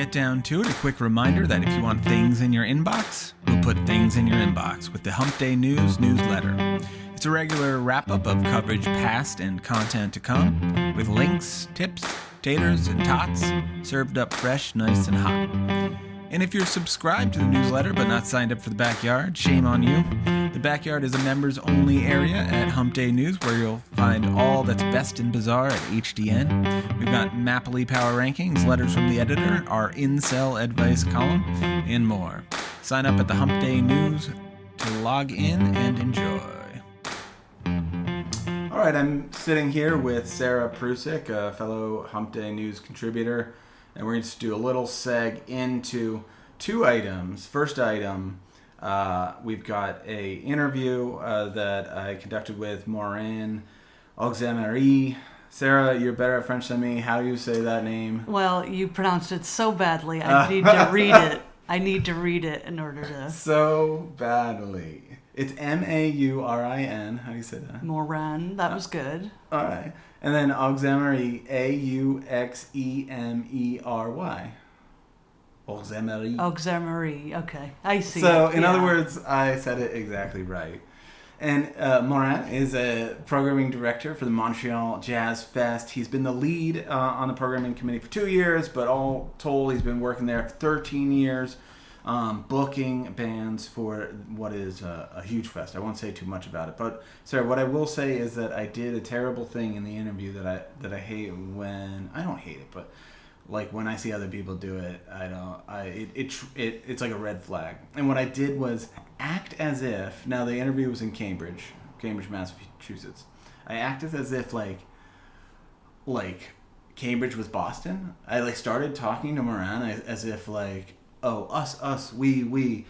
get down to it, a quick reminder that if you want things in your inbox, we'll put things in your inbox with the Hump Day News newsletter. It's a regular wrap-up of coverage past and content to come, with links, tips, taters, and tots, served up fresh, nice, and hot. And if you're subscribed to the newsletter but not signed up for the Backyard, shame on you. The Backyard is a members-only area at Hump Day News where you'll find all that's best and bizarre at HDN. We've got Mapley Power Rankings, letters from the editor, our incel advice column, and more. Sign up at the Hump Day News to log in and enjoy. All right, I'm sitting here with Sarah Prusik, a fellow Hump Day News contributor, and we're going to do a little seg into two items. First item, we've got a interview that I conducted with Maurin, Auxéméry. Sarah, you're better at French than me. How do you say that name? Well, you pronounced it so badly. I need to read it. I need to read it in order to... So badly. It's Maurin. How do you say that? Maurin. That was good. All right. And then Auxéméry, Auxemery. Auxéméry. Auxéméry. Okay. I see. So, in other words, I said it exactly right. And Maurin is a programming director for the Montreal Jazz Fest. He's been the lead on the programming committee for 2 years, but all told, he's been working there for 13 years. Booking bands for what is a huge fest. I won't say too much about it, but Sarah, what I will say is that I did a terrible thing in the interview that I hate when I don't hate it, but like when I see other people do it, it's like a red flag. And what I did was act as if, now the interview was in Cambridge, Massachusetts. I acted as if like Cambridge was Boston. I started talking to Moran as if oh, us, we,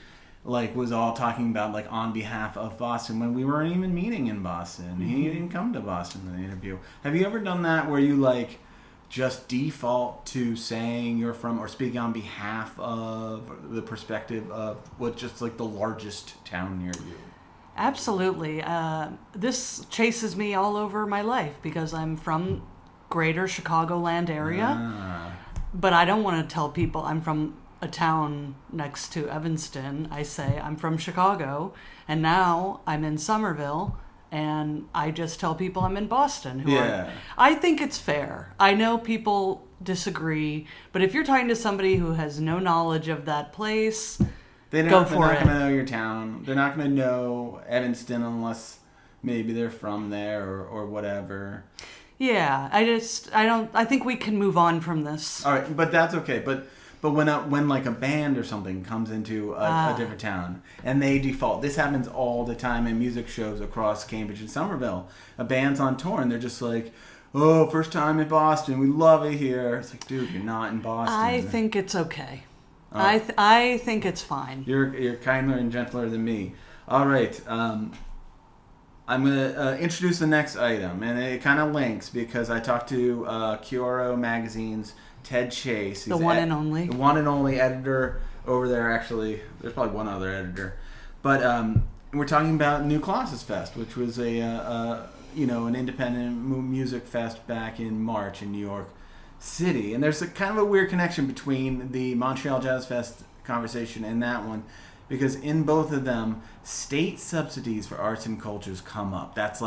was all talking about, on behalf of Boston when we weren't even meeting in Boston. Mm-hmm. He didn't come to Boston in the interview. Have you ever done that where you, just default to saying you're from or speaking on behalf of the perspective of what's just, the largest town near you? Absolutely. This chases me all over my life because I'm from greater Chicagoland area. But I don't want to tell people I'm from a town next to Evanston. I say I'm from Chicago, and now I'm in Somerville, and I just tell people I'm in Boston. I think it's fair. I know people disagree, but if you're talking to somebody who has no knowledge of that place, they're not going to know your town. They're not going to know Evanston unless maybe they're from there or whatever. Yeah, I think we can move on from this. All right, but that's okay. But when a band or something comes into a different town and they default, this happens all the time in music shows across Cambridge and Somerville. A band's on tour and they're just oh, first time in Boston, we love it here. It's dude, you're not in Boston. I think it's okay. Oh. I think it's fine. You're kinder and gentler than me. All right. I'm going to introduce the next item, and it kind of links because I talked to Kioro Magazine's Ted Chase. He's the one and only. The one and only editor over there, actually. There's probably one other editor. But we're talking about New Colossus Fest, which was an independent music fest back in March in New York City. And there's kind of a weird connection between the Montreal Jazz Fest conversation and that one, because in both of them, state subsidies for arts and cultures come up. That's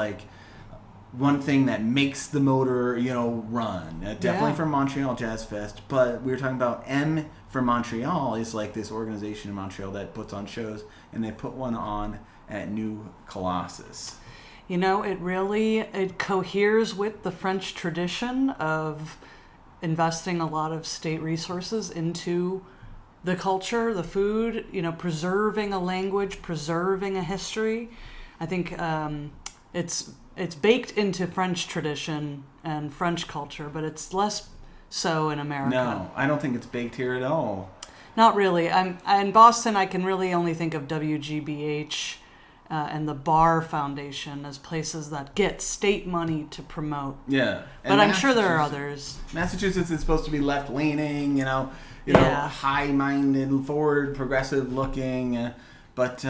one thing that makes the motor, run. Definitely for Montreal Jazz Fest. But we were talking about M for Montreal is this organization in Montreal that puts on shows, and they put one on at New Colossus. It coheres with the French tradition of investing a lot of state resources into the culture, the food, preserving a language, preserving a history. I think it's baked into French tradition and French culture, but it's less so in America. No, I don't think it's baked here at all. Not really. In Boston, I can really only think of WGBH and the Barr Foundation as places that get state money to promote. Yeah. But I'm sure there are others. Massachusetts is supposed to be left-leaning, high-minded, forward, progressive-looking, but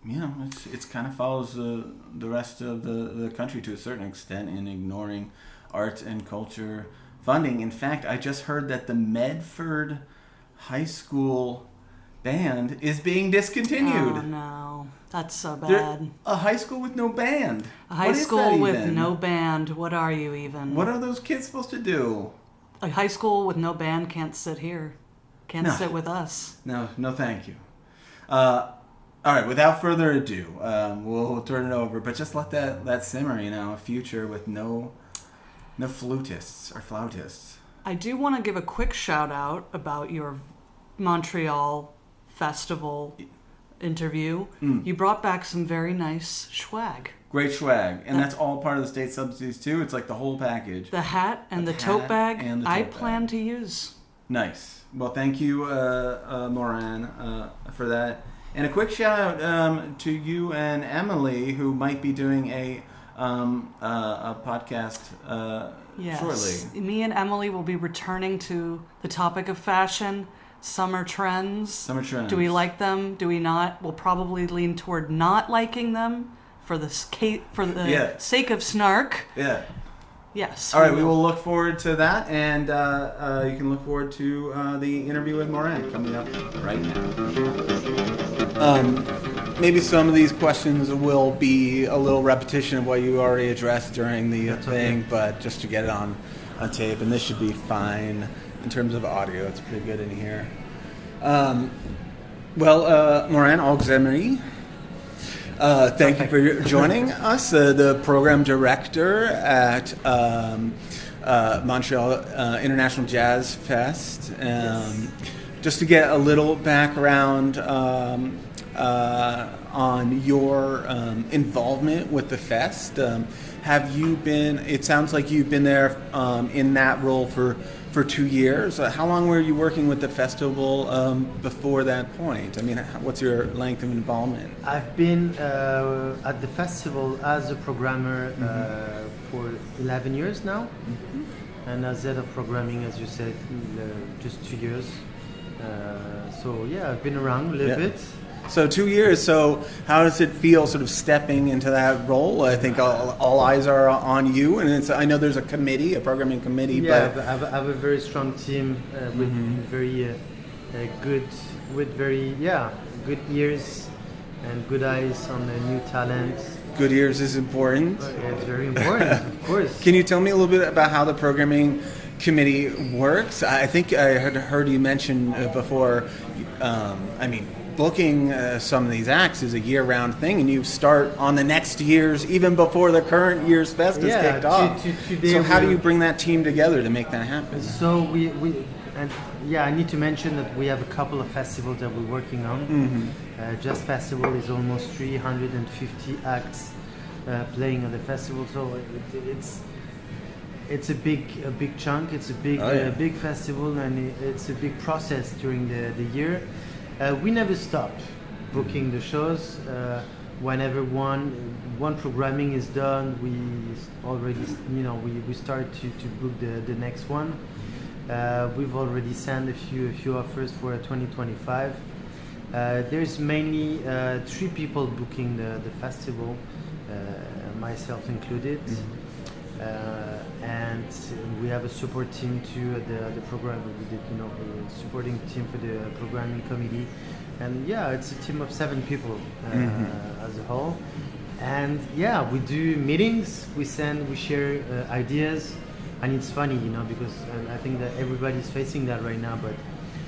it's kind of follows the rest of the country to a certain extent in ignoring art and culture funding. In fact, I just heard that the Medford High School band is being discontinued. Oh no, that's so They're bad. a high school with no band. A high What is school that with even? no band. What are you even? What are those kids supposed to do? A high school with no band can't sit here. Can't No. sit with us. No, thank you. All right, without further ado, we'll turn it over. But just let that simmer. A future with no flutists or flautists. I do want to give a quick shout out about your Montreal festival interview. You brought back some very nice swag. Great swag, and that's all part of the state subsidies too. It's like the whole package. The hat and the tote bag, and the I tote plan bag. to use. Nice. Well, thank you, Maurin, for that. And a quick shout out to you and Emily, who might be doing a podcast Yes. shortly. Me and Emily will be returning to the topic of fashion, summer trends. Summer trends. Do we like them? Do we not? We'll probably lean toward not liking them for the sake of snark. Yeah. Yes. All right, we will look forward to that, and you can look forward to the interview with Maurin coming up right now. Maybe some of these questions will be a little repetition of what you already addressed during the thing, but just to get it on tape, and this should be fine in terms of audio. It's pretty good in here. Maurin Auxéméry. Thank you for joining us, the program director at Montreal International Jazz Fest. Just to get a little background on your involvement with the fest, have you been? It sounds like you've been there in that role for 2 years. How long were you working with the festival before that point? I mean, what's your length of involvement? I've been at the festival as a programmer for 11 years now, and as head of programming, as you said, just 2 years. So yeah, I've been around a little bit. So 2 years. So how does it feel, sort of stepping into that role? I think all eyes are on you, and I know there's a committee, a programming committee. Yeah, but I have a very strong team with very good ears and good eyes on the new talent. good ears is important. It's very important, of course. Can you tell me a little bit about how the programming committee works? I think I had heard you mention before. Booking some of these acts is a year-round thing, and you start on the next year's, even before the current year's fest is kicked off. So how do you bring that team together to make that happen? So I need to mention that we have a couple of festivals that we're working on. Jazz Festival is almost 350 acts playing on the festival, so it's a big chunk. It's a big festival, and it's a big process during the year. We never stop booking the shows. Whenever one programming is done, we already we start to book the next one. We've already sent a few offers for 2025. There's mainly 3 people booking the festival, myself included. And we have a support team too at the program. We did, a supporting team for the programming committee, and it's a team of 7 people as a whole. And we do meetings. We share ideas, and it's funny, because I think that everybody's facing that right now. But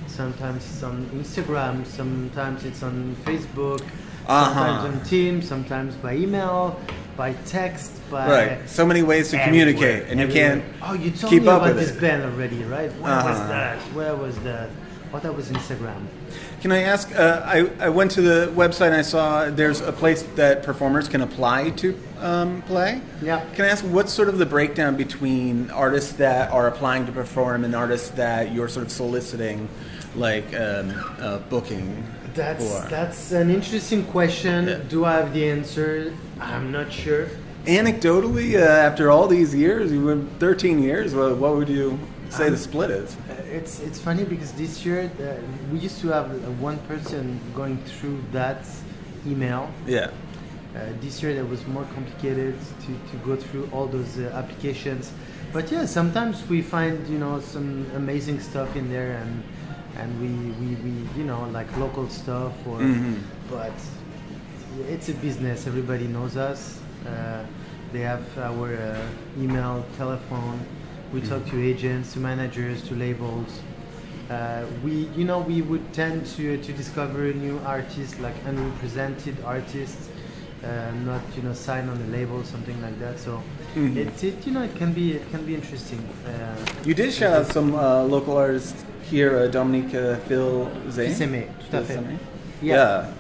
sometimes it's on Instagram, sometimes it's on Facebook, sometimes on Teams, sometimes by email, by text, right. So many ways to communicate, and you can't you told keep me up about with this it. band already, right? Where was that? Oh, that was Instagram. Can I ask? I went to the website and I saw there's a place that performers can apply to play. Yeah. Can I ask what's sort of the breakdown between artists that are applying to perform and artists that you're sort of soliciting, like booking? That's an interesting question. Yeah. Do I have the answer? I'm not sure. Anecdotally, after all these years, you were 13 years. What would you say the split is? It's funny because this year we used to have one person going through that email. Yeah. This year that was more complicated to go through all those applications. But yeah, sometimes we find some amazing stuff in there, and we like local stuff or but it's a business. Everybody knows us. They have our email, telephone. We talk to agents, to managers, to labels. We would tend to discover new artists, like unrepresented artists, not signed on a label, something like that. So it can be interesting. You did shout out some local artists here, Dominique Auxéméry, tout à fait. Yeah.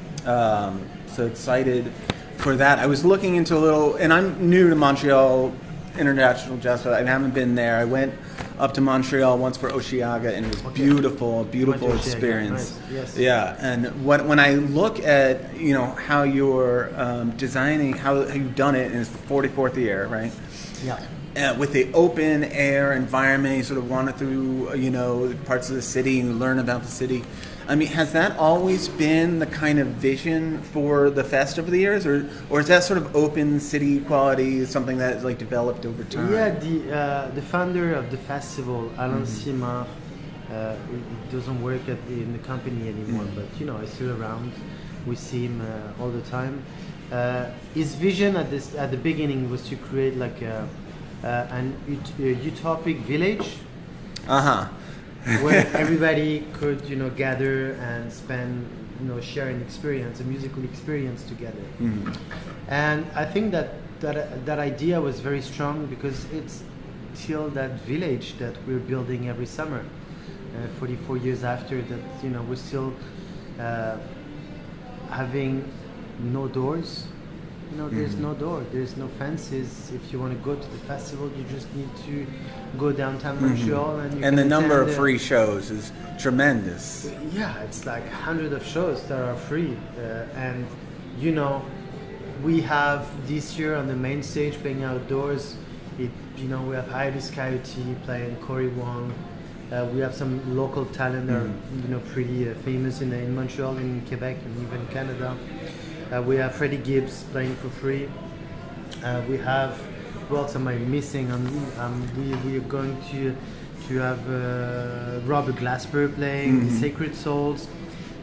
So excited for that. I was looking into a little, and I'm new to Montreal International Jazz Festival. I haven't been there. I went up to Montreal once for Osheaga, and it was beautiful experience. Nice. Yes. Yeah, and when I look at how you're designing, how you've done it, and it's the 44th year, right? Yeah. With the open air environment, you sort of wander through parts of the city and learn about the city. I mean, has that always been the kind of vision for the fest over the years, or is that sort of open city quality something that is like developed over time? Yeah, the founder of the festival, Alain Simard, it doesn't work in the company anymore, but he's still around. We see him all the time. His vision at the beginning was to create like an utopic village. Where everybody could, gather and spend, share an experience, a musical experience together. And I think that idea was very strong because it's still that village that we're building every summer. 44 years after that, we're still having no doors. There's no door, there's no fences. If you want to go to the festival, you just need to go downtown Montreal and the number of free shows is tremendous. Yeah, it's like hundreds of shows that are free, and we have this year on the main stage playing outdoors. We have Iris Coyote playing Cory Wong. We have some local talent that are pretty famous in Montreal, in Quebec, and even Canada. We have Freddie Gibbs playing for free. We have, who else am I missing? We are going to have Robert Glasper playing, The Sacred Souls.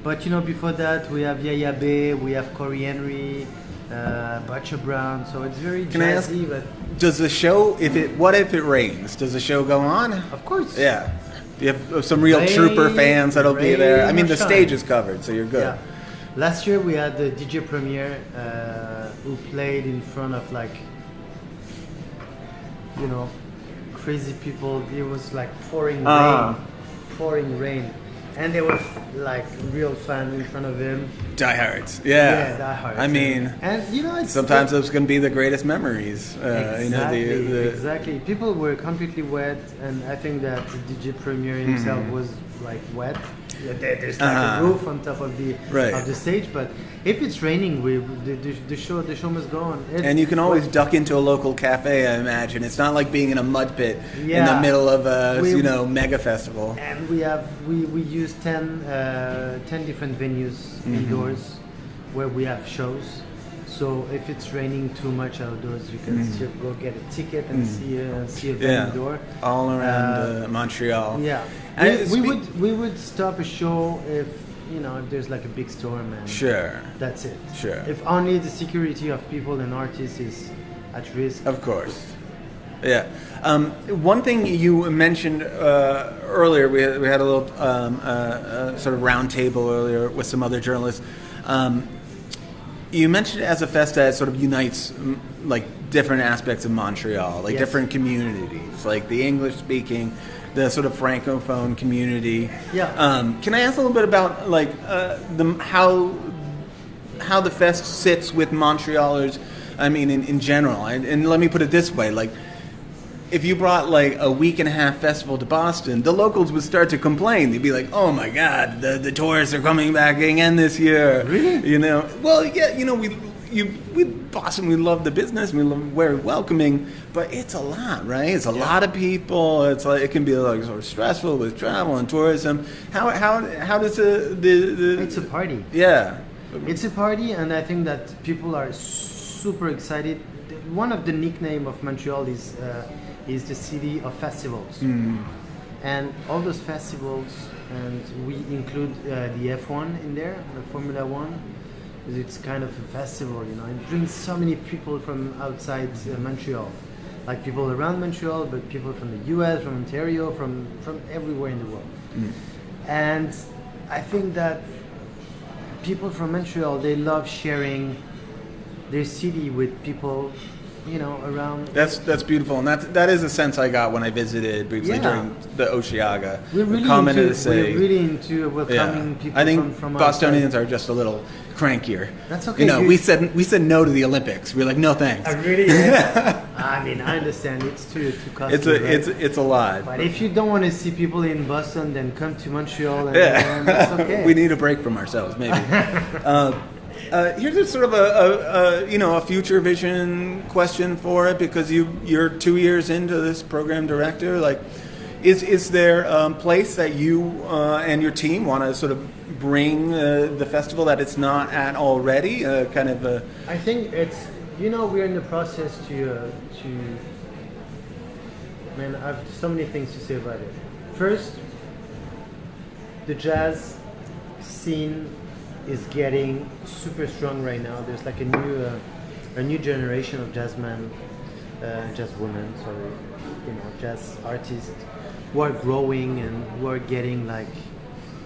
But before that we have Yaya Bay, we have Corey Henry, Butcher Brown. So it's very jazzy. Can I ask, but does the show, what if it rains? Does the show go on? Of course. Yeah. You have some real Trooper fans that'll be there. I mean, the stage is covered, so you're good. Yeah. Last year we had the DJ Premier who played in front of crazy people. It was like pouring rain, and there was like real fans in front of him. Diehards, yeah. Diehards. I mean, and it's sometimes those can be the greatest memories. Exactly. People were completely wet, and I think that the DJ Premier himself was like wet. Yeah, there's like a roof on top of the stage, but if it's raining, the show must go on. And you can always duck into a local cafe. I imagine it's not like being in a mud pit in the middle of a mega festival. And we use 10 different venues indoors where we have shows. So if it's raining too much outdoors, you can still go get a ticket and see a venue indoor. All around Montreal. Yeah. We would stop a show if there's like a big storm, and that's it. Sure. If only the security of people and artists is at risk. Of course. Yeah. One thing you mentioned earlier, we had a little sort of round table earlier with some other journalists. You mentioned as a fest that sort of unites like different aspects of Montreal, like different communities, like the English speaking, the sort of francophone community. Yeah. Can I ask a little bit about like how the fest sits with Montrealers? I mean, in general, and let me put it this way: like, if you brought like a week and a half festival to Boston, the locals would start to complain. They'd be like, "Oh my God, the tourists are coming back again this year." Really? Well, yeah, we Boston, we love the business, we love very welcoming, but it's a lot, right? It's a lot of people. It's like it can be like sort of stressful with travel and tourism. How does the It's a party. Yeah. It's a party, and I think that people are super excited. One of the nickname of Montreal is the city of festivals, and all those festivals, and we include the F1 in there, the Formula One. It's kind of a festival, you know. It brings so many people from outside Montreal, like people around Montreal, but people from the U.S., from Ontario, from everywhere in the world. And I think that people from Montreal, they love sharing their city with people, you know, around. That's beautiful, and that is a sense I got when I visited briefly during the Oceaga. We're really into welcoming people I think from Bostonians outside. are just a little crankier. That's okay. You know, we said no to the Olympics. We were like, no thanks. I really. I mean, I understand it's too costly. It's a lot. But if you don't want to see people in Boston, then come to Montreal, and it's okay. We need a break from ourselves, maybe. Here's a sort of a future vision question for it, because you're 2 years into this program director. Like, is there a place that you and your team want to sort of bring the festival that it's not at already? I think it's, we're in the process to. Man, I have so many things to say about it. First, the jazz scene is getting super strong right now. There's like a new generation of jazzmen, jazzwomen, jazz artists who are growing and who are getting like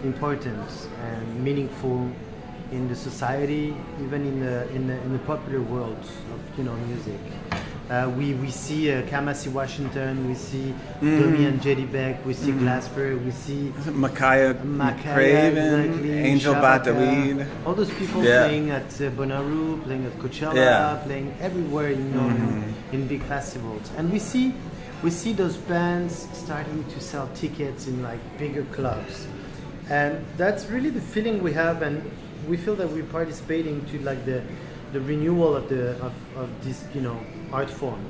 importance and meaningful in the society, even in the popular world of music. We see Kamasi Washington, we see Domi and Jedi Beck, we see Glasper, we see Makaya Craven, exactly, Angel Shabaka, Bataweed. all those people playing at Bonnaroo, playing at Coachella, playing everywhere, in big festivals. And we see those bands starting to sell tickets in like bigger clubs. And that's really the feeling we have, and we feel that we're participating to like the renewal of this art form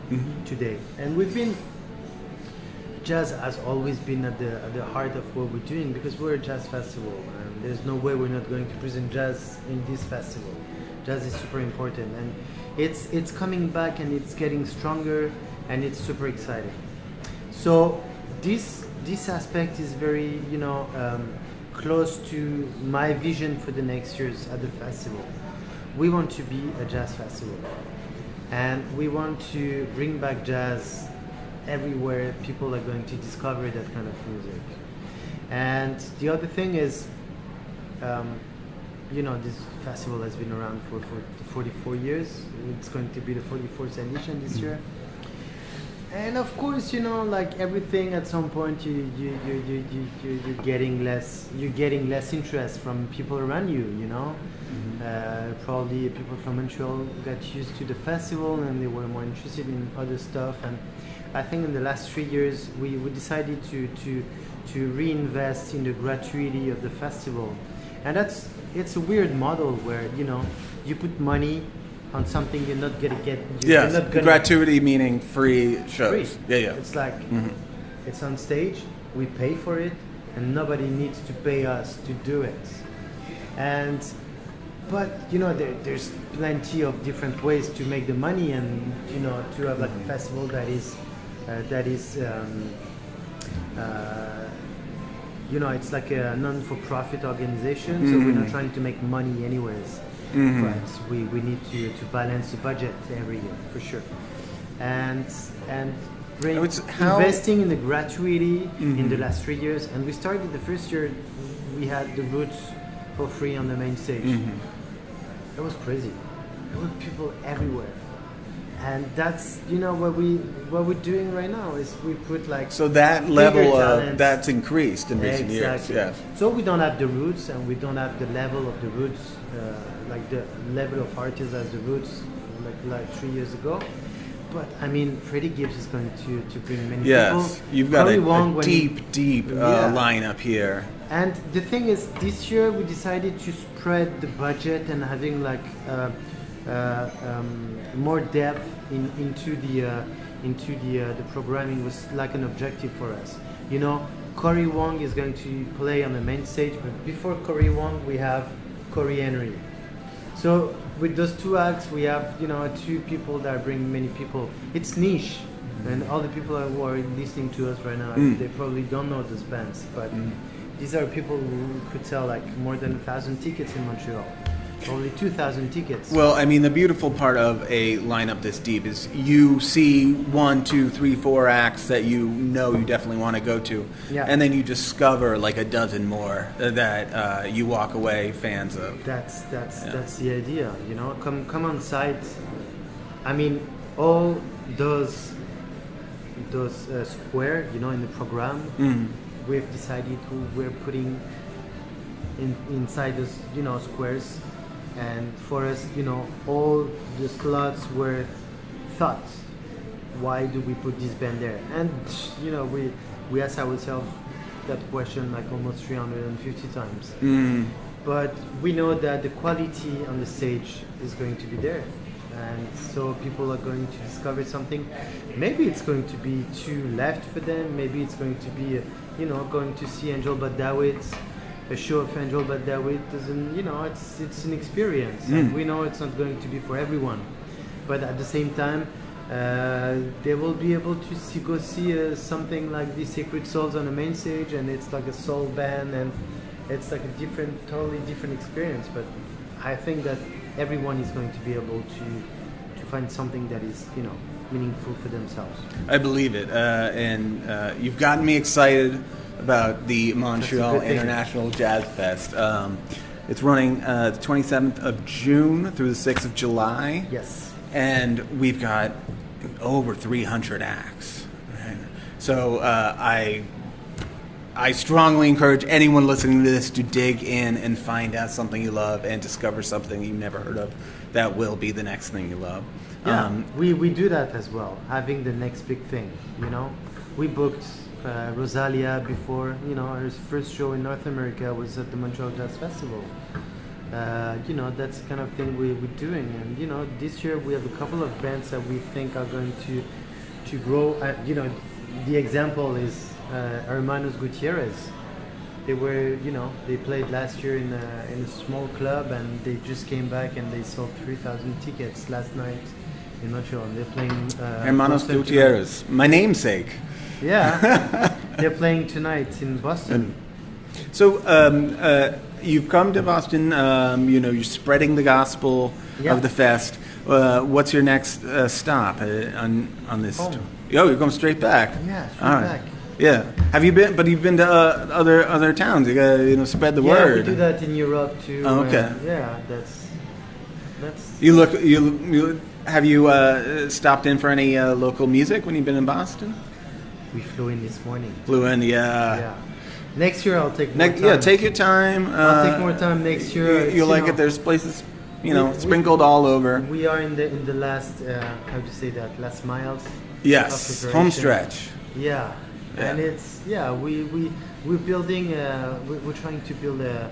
today. And jazz has always been at the heart of what we're doing, because we're a jazz festival, and there's no way we're not going to present jazz in this festival. Jazz is super important, and it's coming back, and it's getting stronger, and it's super exciting. So this aspect is very close to my vision for the next years at the festival. We want to be a jazz festival, and we want to bring back jazz everywhere people are going to discover that kind of music. And the other thing is, this festival has been around for 44 years. It's going to be the 44th edition this year. And of course, like everything, at some point you're getting less interest from people around you. Probably people from Montreal got used to the festival and they were more interested in other stuff. And I think in the last 3 years we decided to reinvest in the gratuity of the festival, and it's a weird model where you put money on something you're not gonna get. Gratuity meaning free shows. Free. Yeah. It's like it's on stage, we pay for it, and nobody needs to pay us to do it. But there's plenty of different ways to make the money, and to have like a festival that is it's like a non-for-profit organization, so we're not trying to make money anyways. But we need to balance the budget every year for sure, and investing in the gratuity in the last 3 years. And we started the first year, we had the Roots for free on the main stage. It was crazy. There were people everywhere, and that's what we're doing right now is we put like so that level of that's increased in recent years. Yeah. So we don't have the Roots, and we don't have the level of the Roots, like the level of artists as the Roots, like 3 years ago. But I mean, Freddie Gibbs is going to bring many people. Yes, you've got a deep lineup here. And the thing is, this year we decided to spread the budget and having like more depth into the programming was like an objective for us. Corey Wong is going to play on the main stage, but before Corey Wong we have Corey Henry. So with those two acts, we have two people that bring many people. It's niche, and all the people who are listening to us right now, they probably don't know those bands, but these are people who could sell like more than 1,000 tickets in Montreal. Only 2,000 tickets. Well, I mean, the beautiful part of a lineup this deep is you see 1, 2, 3, 4 acts that you definitely want to go to, and then you discover like a dozen more that you walk away fans of. That's the idea, Come on site. I mean, all those square, in the program, we've decided we're putting inside those, squares. And for us, all the slots were thought. Why do we put this band there? And we ask ourselves that question like almost 350 times. But we know that the quality on the stage is going to be there, and so people are going to discover something. Maybe it's going to be too left for them. Maybe it's going to be, going to see Angel But Dawit. A show of Angel But Dawit doesn't, it's an experience. And we know it's not going to be for everyone. But at the same time, they will be able to go see something like the Sacred Souls on the main stage, and it's like a soul band, and it's like a totally different experience. But I think that everyone is going to be able to find something that is, meaningful for themselves. I believe it. And you've gotten me excited about the Montreal International Jazz Fest. It's running the 27th of June through the 6th of July. Yes. And we've got over 300 acts. Right? So I strongly encourage anyone listening to this to dig in and find out something you love and discover something you've never heard of that will be the next thing you love. Yeah, we do that as well, having the next big thing, We booked Rosalia before, her first show in North America was at the Montreal Jazz Festival. That's the kind of thing we're doing. And, this year we have a couple of bands that we think are going to grow. The example is Hermanos Gutierrez. They were, they played last year in a small club, and they just came back and they sold 3,000 tickets last night in Montreal. And they're playing Hermanos Gutierrez, my namesake. Yeah, they're playing tonight in Boston. So you've come to Boston. You're spreading the gospel of the fest. What's your next stop on this? Home. You're going straight back. Yeah, straight back. Yeah. Have you been? But you've been to other towns. You gotta spread the word. Yeah, we do that in Europe too. Oh, okay. That's. Have you stopped in for any local music when you've been in Boston? We flew in this morning. Flew in, yeah. Next year I'll take more time. Yeah, take your time. I'll take more time next year. You'll like it. There's places, sprinkled all over. We are in the last, how to say that, last miles. Yes, home stretch. Yeah. And it's, we're building, we're trying to build a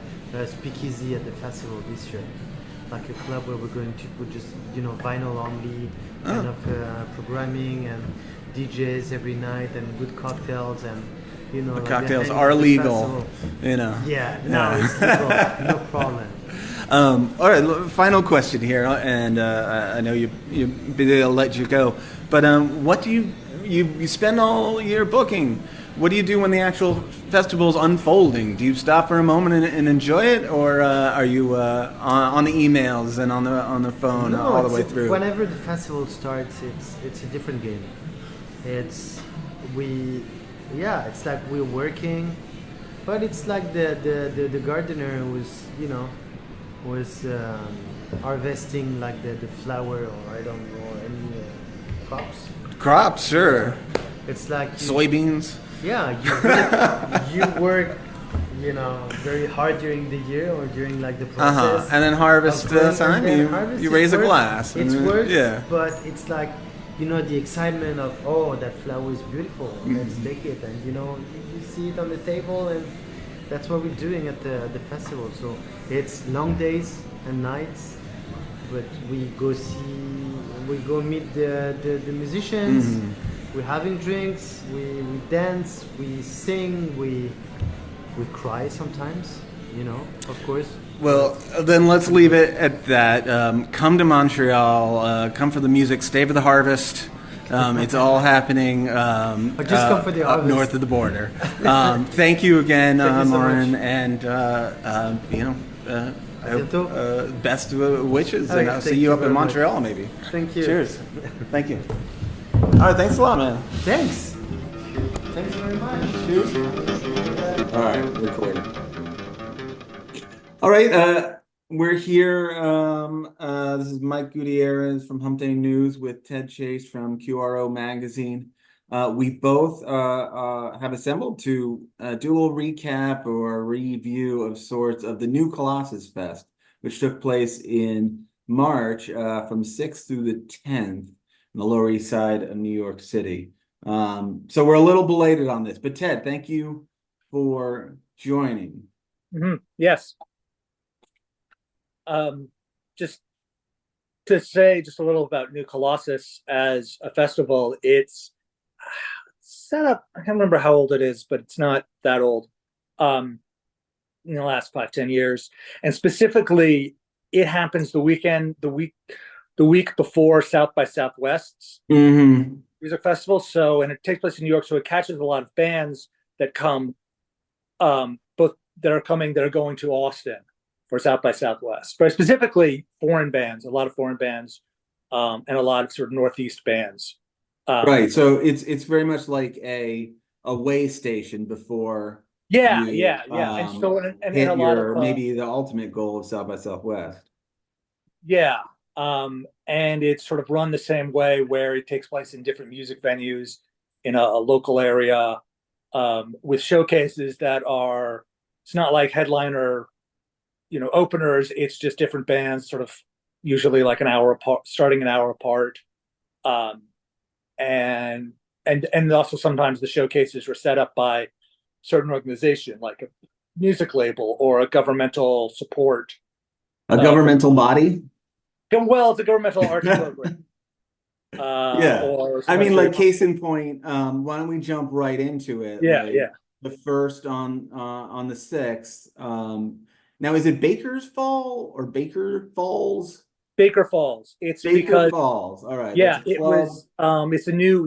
speakeasy at the festival this year. Like a club where we're going to put just, vinyl only kind of programming and DJs every night and good cocktails and, The like cocktails are legal, Yeah, no, it's legal, no problem. All right, final question here, and I know you're busy, I'll let you go. But what do you spend all year booking? What do you do when the actual festival's unfolding? Do you stop for a moment and enjoy it, or are you on the emails and on the phone all the way through? Whenever the festival starts, it's a different game. It's like we're working, but it's like the gardener was harvesting like the flower, or I don't know, any crops. Crops, sure. It's like soybeans. Yeah, you work, very hard during the year or during like the process. And then harvest time, you raise a glass. It's work, but it's like, the excitement of, that flower is beautiful, let's take it, and you see it on the table, and that's what we're doing at the festival. So it's long days and nights, but we go meet the musicians. We're having drinks, we dance, we sing, we cry sometimes, of course. Well, then let's leave it at that. Come to Montreal. Come for the music. Stay for the harvest. It's all happening Or just come for the up harvest. north of the border. Thank you again, Thank you so Maurin, much. and I hope, best wishes, and I'll see Thank you you up in very much. Montreal, maybe. Thank you. Cheers. Thank you. All right, thanks a lot, man. Thanks. Thanks very much. Cheers. All right, recording. All right, we're here. This is Mike Gutierrez from Hump Day News with Ted Chase from QRO Magazine. We both have assembled to do a little recap or review of sorts of the New Colossus Fest, which took place in March from 6th through the 10th on the Lower East Side of New York City. So we're a little belated on this, but Ted, thank you for joining. Yes. Just to say just a little about New Colossus as a festival, it's set up, I can't remember how old it is, but it's not that old, in the last 5-10 years. And specifically, it happens the week before South by Southwest's music festival. So, and it takes place in New York, so it catches a lot of bands that come, both that are going to Austin for South by Southwest, but specifically foreign bands, a lot of foreign bands, and a lot of sort of Northeast bands. Right. So it's very much like a way station before. Yeah. You, And so, and hit a lot your, of maybe the ultimate goal of South by Southwest. Yeah. And it's sort of run the same way, where it takes place in different music venues in a local area, with showcases that are, it's not like headliner, openers. It's just different bands, sort of usually like an hour apart, starting an hour apart. And also sometimes the showcases were set up by a certain organization, like a music label or a governmental support. A governmental body? Well, it's a governmental arts program. Yeah. Or I mean, like, case in point, why don't we jump right into it? Yeah, like, yeah. The first on the 6th. Now, is it Baker's Fall or Baker Falls? Baker Falls. It's Baker because Falls. All right. yeah, That's a it club. was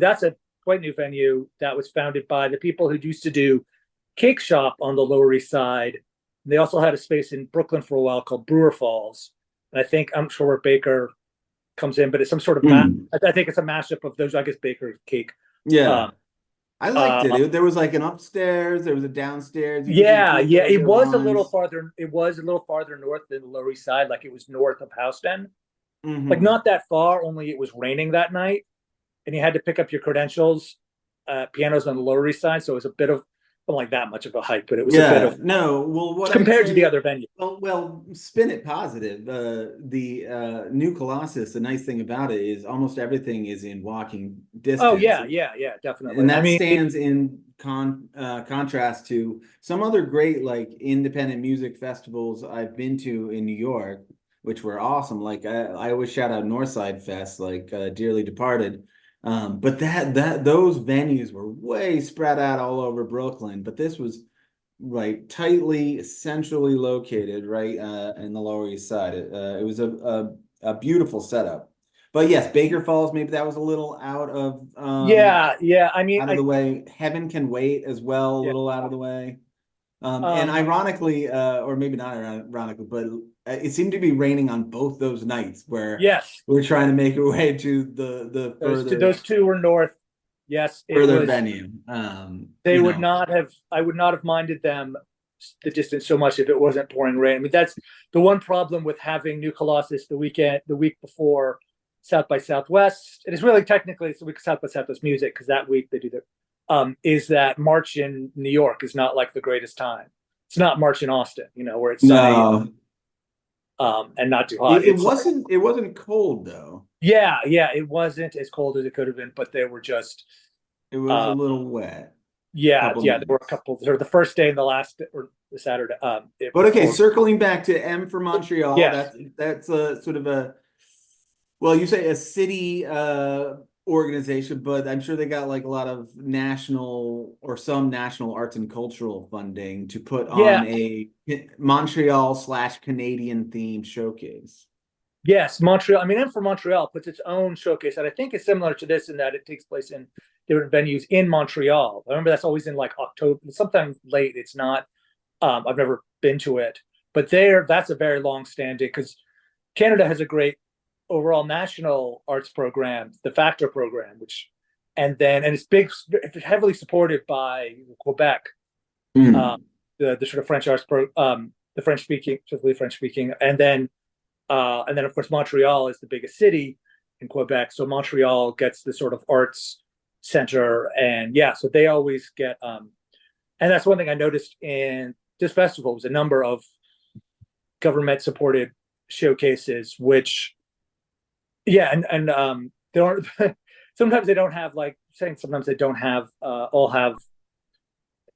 that's a quite new venue that was founded by the people who used to do Cake Shop on the Lower East Side. They also had a space in Brooklyn for a while called Brewer Falls. And I'm sure where Baker comes in, but it's some sort of I think it's a mashup of those, I guess, Baker Cake. Yeah. I liked it. There was like an upstairs, there was a downstairs. Yeah. It was a little farther. It was a little farther north than the Lower East Side, like it was north of Houston. Like not that far. Only it was raining that night, and you had to pick up your credentials. Pianos on the Lower East Side, so it was a bit of, not like that much of a hike, but it was a bit of what compared to the other venue. Well, spin it positive. The New Colossus, the nice thing about it is almost everything is in walking distance. Oh yeah, definitely. And that stands in contrast to some other great, like, independent music festivals I've been to in New York, which were awesome. Like I always shout out Northside Fest, like Dearly Departed. But those venues were way spread out all over Brooklyn, but this was right tightly centrally located right in the Lower East Side. It was a beautiful setup. But yes, Baker Falls, maybe that was a little out of I mean, out of the way. Heaven Can Wait as well, a little out of the way. And ironically, or maybe not ironically, but it seemed to be raining on both those nights where we're trying to make our way to the further. Those two were north. Yes, further venue. They would not have. I would not have minded them the distance so much if it wasn't pouring rain. I mean, that's the one problem with having New Colossus the week before South by Southwest. It is really technically it's the week of South by Southwest music, because that week they do the. Is that March in New York is not like the greatest time. It's not March in Austin, where it's sunny and not too hot. It wasn't cold though. Yeah, it wasn't as cold as it could have been, but they were just. It was a little wet. Yeah, there were a couple. Sort of the first day and the last, or the Saturday. But okay, circling back to M for Montreal. Yes. That's a sort of a. Well, you say a city organization, but I'm sure they got like a lot of national or some national arts and cultural funding to put Yeah, on a Montreal/Canadian themed showcase. yes, Montreal. I mean, and for Montreal puts its own showcase that I think is similar to this in that it takes place in different venues in Montreal. I remember that's always in like October, sometime late. It's not. I've never been to it, but there, that's a very long standing because Canada has a great overall national arts program, the Factor program, which, and it's big, it's heavily supported by Quebec, Mm. the sort of French arts the French speaking, specifically French speaking, and then of course Montreal is the biggest city in Quebec, so Montreal gets the sort of arts center, and yeah, so they always get, and that's one thing I noticed in this festival was a number of government supported showcases, which yeah, and they don't. Sometimes they don't have like saying. Sometimes they don't have all have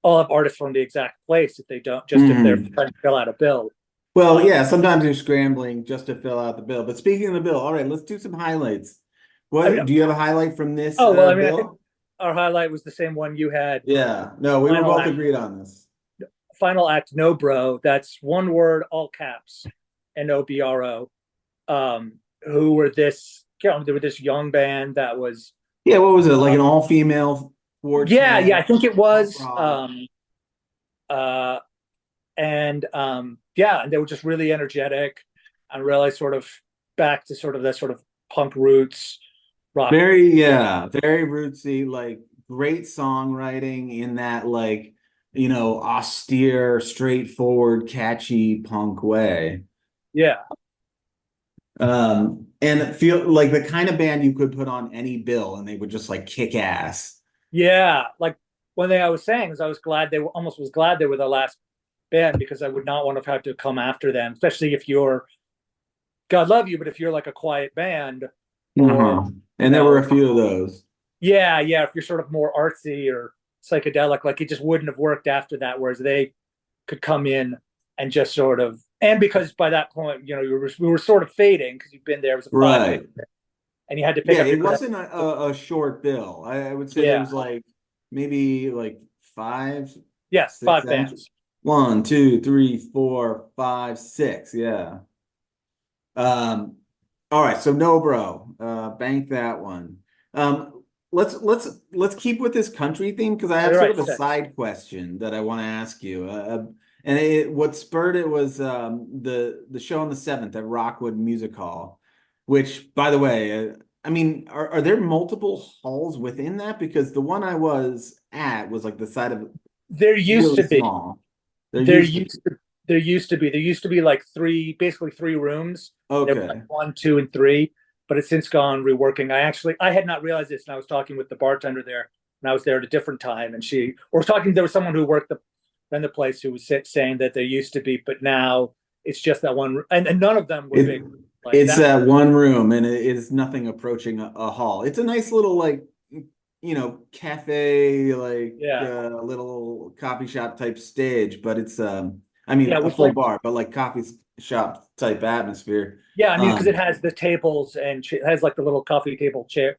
artists from the exact place if they don't just if they're Mm. trying to fill out a bill. Well, Um, yeah, sometimes you're scrambling just to fill out the bill. But speaking of the bill, all right, let's do some highlights. I mean, What do you have a highlight from this oh well, I mean, I think bill? our highlight was the same one you had. Yeah, no, we were Final both act, agreed on this. final act, no bro. That's one word, all caps, NOBRO. Who were this? You know, they were this young band that was. Yeah, what was it? Like Uh, an all-female yeah, I quartet, think it punk was. rock. Uh, and yeah, and they were just really energetic and really sort of back to sort of that sort of punk roots rock. Very, yeah, very rootsy, like great songwriting in that like, austere, straightforward, catchy punk way. Yeah, And it feel like the kind of band you could put on any bill and they would just like kick ass. yeah. Like one thing I was saying is I was glad they were almost was glad they were the last band because I would not want to have to come after them, especially if you're God love you, but if you're like a quiet band or Uh-huh. you And there were know, a few of those. yeah, yeah, if you're sort of more artsy or psychedelic, like it just wouldn't have worked after that. Whereas they could come in and just sort of, and because by that point, you know, we were sort of fading because you've been there, it was a 5 minute, Right. and you had to pick Yeah, up your it credit. wasn't a short bill. I would say there Yeah, was like maybe like five, yes, six five acts. bands. One, two, three, four, five, six. Yeah. Um, all right, so no bro. Bank that one. Let's keep with this country theme because I Oh, have you're sort right, of a six. side question that I want to ask you. And what spurred it was the show on the 7th at Rockwood Music Hall, which, by the way, I mean, are there multiple halls within that? Because the one I was at was like the side of There used really to be. small. There There used to be. used to. There used to be. There used to be like three, basically three rooms. There were like Okay. one, two, and three, but it's since gone reworking. I had not realized this, and I was talking with the bartender there, and I was there at a different time, and or talking. There was someone who worked ran the place who was saying that there used to be, but now it's just that one, and none of them were It big like it's that. that one room and it is nothing approaching a hall. It's a nice little like cafe like Yeah, little coffee shop type stage, but it's I mean yeah, a with full like bar, but like coffee shop type atmosphere. yeah. I mean, because it Um has the tables and it has like the little coffee table chair,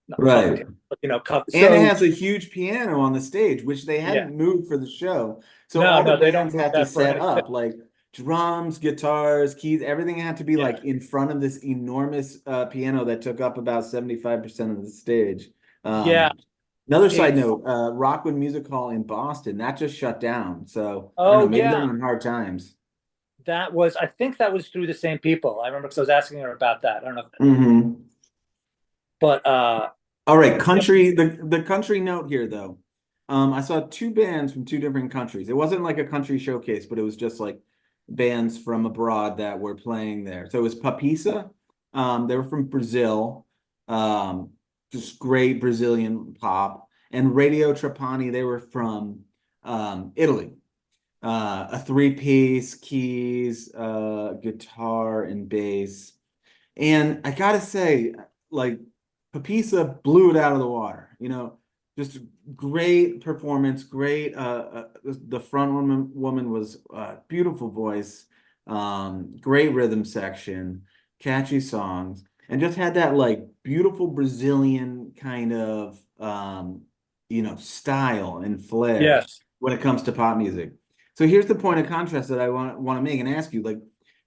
not coffee right. table, but coffee. And it So has a huge piano on the stage, which they yeah, hadn't moved for the show. So no, all the no, they don't bands move had to that for set anything. up like drums, guitars, keys, everything had to be Yeah, like in front of this enormous piano that took up about 75% of the stage. yeah. Another side It's note, Rockwood Music Hall in Boston, that just shut down. So I don't know, oh maybe they're yeah, on hard times. that was I think that was through the same people. I remember because I was asking her about that. I don't know, Hmm. but All right, country, the country note here though. I saw two bands from two different countries. It wasn't like a country showcase, but it was just like bands from abroad that were playing there. So it was Papisa. They were from Brazil. Um, just great Brazilian pop. And Radio Trapani, they were from Italy. A three-piece, keys, guitar, and bass. And I gotta say, like Papisa blew it out of the water. Just great performance, great. The front woman was beautiful voice, great rhythm section, catchy songs. and just had that like beautiful Brazilian kind of style and flair Yes. when it comes to pop music. So here's the point of contrast that I want to make and ask you, like,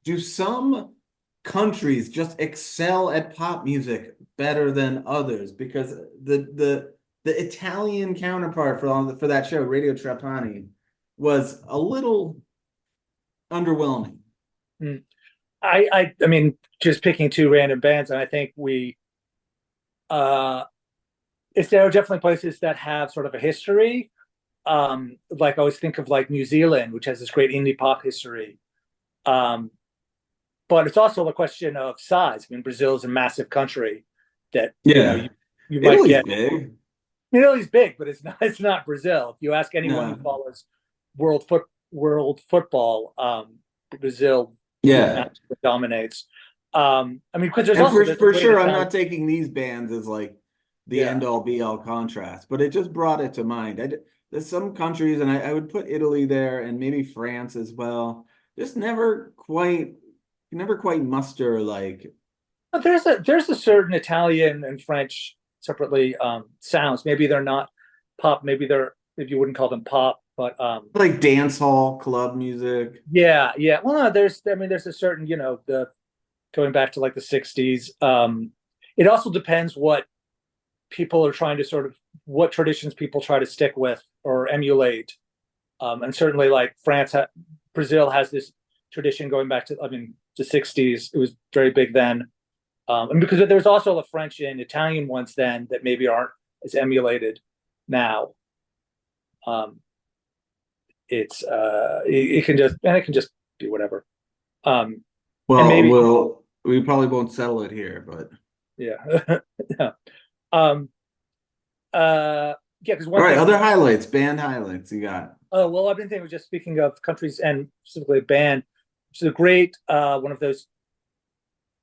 do some countries just excel at pop music better than others? Because the Italian counterpart for that show, Radio Trapani, was a little underwhelming. Mm. I mean, just picking two random bands, and I think uh there are definitely places that have sort of a history. Like I always think of like New Zealand, which has this great indie pop history. Um, but it's also a question of size. I mean, Brazil is a massive country that Yeah. you might Italy's get. big. Italy's big, but it's not Brazil. If you ask anyone No. who follows world football, Brazil Yeah. dominates. I mean, because there's And also for sure, I'm Italian, not taking these bands as like the yeah. end all be all contrast, but it just brought it to mind. There's some countries, and I would put Italy there and maybe France as well. Just never quite muster like. But there's a certain Italian and French separately sounds. Maybe they're not pop. Maybe you wouldn't call them pop, but Like dance hall club music. yeah, yeah. Well, no, there's a certain the going back to like the '60s. It also depends what people are trying to what traditions people try to stick with or emulate. And certainly like Brazil has this tradition going back to the '60s. It was very big then. And because there's also the French and Italian ones then that maybe aren't as emulated now. It can just be whatever. And maybe We probably won't settle it here, but yeah. Yeah. Yeah, because all right, other highlights, band highlights you got. Oh, well, I've been thinking, just speaking of countries and specifically a band, which is a great one of those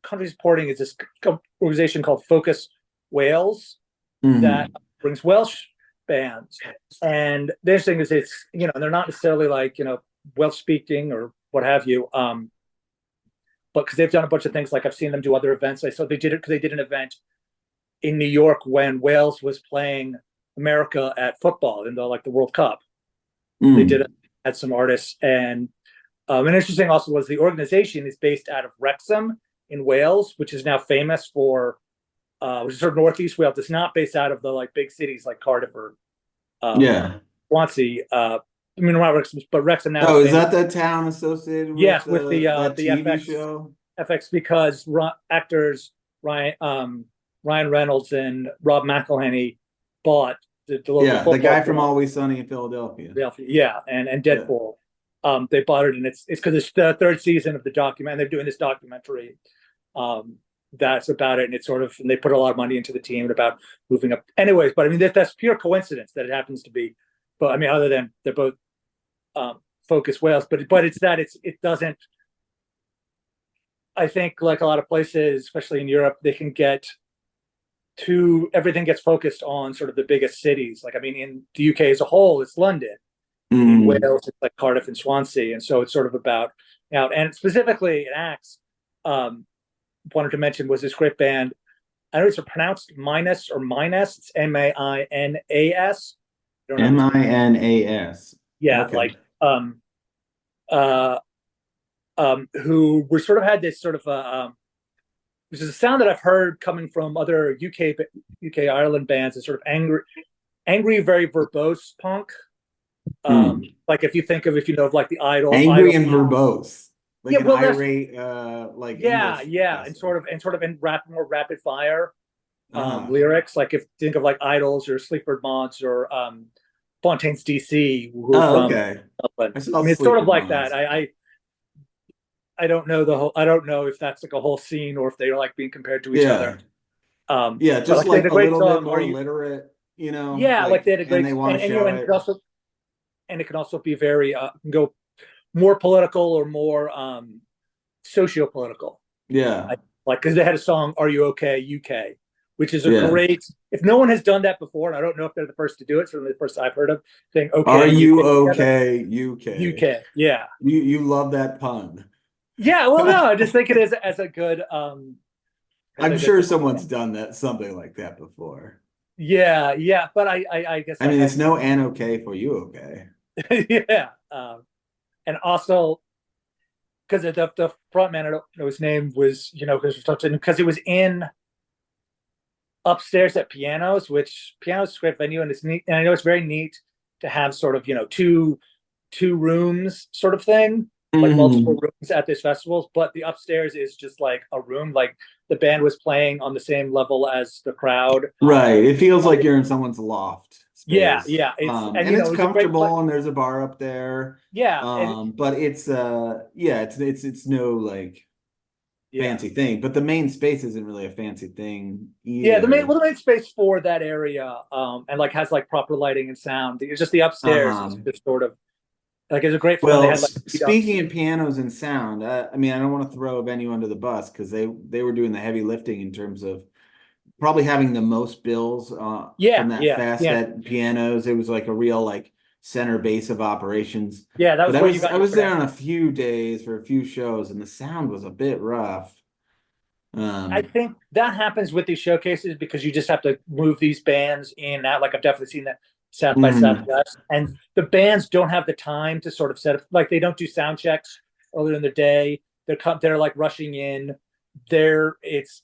countries supporting is this organization called Focus Wales that brings Welsh bands. And the interesting is it's, they're not necessarily like, Welsh speaking or what have you. But because they've done a bunch of things, like I've seen them do other events. So they did it because they did an event in New York when Wales was playing America at football in the World Cup. They had some artists, and interesting also was the organization is based out of Wrexham in Wales, which is now famous for which is sort of northeast Wales. It's not based out of the like big cities like Cardiff or Swansea. I mean, not Wrexham, but Wrexham now. Oh, is that the town associated with yes, with the TV FX show? FX because actors Ryan Reynolds and Rob McElhenney bought the local the guy from Always Sunny in Philadelphia. Yeah, and Deadpool. Yeah. They bought it, and it's because it's the third season of the document. They're doing this documentary that's about it, and it's and they put a lot of money into the team and about moving up. Anyways, but I mean that's pure coincidence that it happens to be. But I mean, other than they're both Focus Wales, but it's that it doesn't. I think like a lot of places, especially in Europe, they can get everything gets focused on sort of the biggest cities. Like, I mean, in the UK as a whole, it's London. In Wales, it's like Cardiff and Swansea. And so it's sort of about and specifically in Axe, wanted to mention was this great band. I don't know if it's pronounced Minus or Minus. It's Mainas. Minas. Yeah, okay. Who we sort of had this sort of which is a sound that I've heard coming from other UK Ireland bands, is sort of angry, very verbose punk. Like if you of like the Idol, angry and verbose, like an irate, like English and sort of in more rapid fire lyrics. Like if you think of like Idols or Sleaford Mods or Fontaine's DC. Okay. I mean, it's sort of like that. I don't know I don't know if that's like a whole scene or if they're like being compared to each other. Just like a little bit more literate, Yeah, like they had a great, and they want to show it. And it can also be very go more political or more socio-political. Yeah, like because they had a song "Are You Okay, UK," which is a great. If no one has done that before, and I don't know if they're the first to do it, certainly the first I've heard of saying "Okay." Are you okay, UK? UK, yeah. You love that pun. Yeah, well, no, I just think it is as a good I'm sure someone's done that, something like that before. Yeah, but I guess I mean, it's no N-OK for you, okay? yeah, and also because the front man, I don't know his name, was because it was in upstairs at Pianos, which Pianos is a great venue, and it's neat, and I know it's very neat to have sort of two rooms sort of thing, like multiple rooms at this festival, but the upstairs is just like a room, like the band was playing on the same level as the crowd. Right. It feels like you're in someone's loft Yeah, space. yeah. And it's It was a great comfortable and there's a bar up there. Yeah, But it's it's no like fancy thing. But the main space isn't really a fancy thing either. Yeah, the main space for that area, and like has like proper lighting and sound. It's just the upstairs is just sort of like it's a great fun. They had like speaking of pianos and sound, I mean, I don't want to throw a venue under the bus because they were doing the heavy lifting in terms of probably having the most bills from that fest at pianos. It was like a real like center base of operations. Yeah, that was but where you got I was there on a few days for a few shows, and the sound was a bit rough. I think that happens with these showcases because you just have to move these bands in and out. Like I've definitely seen that South by Southwest, and the bands don't have the time to sort of set up. Like they don't do sound checks earlier in the day. They're like rushing in. It's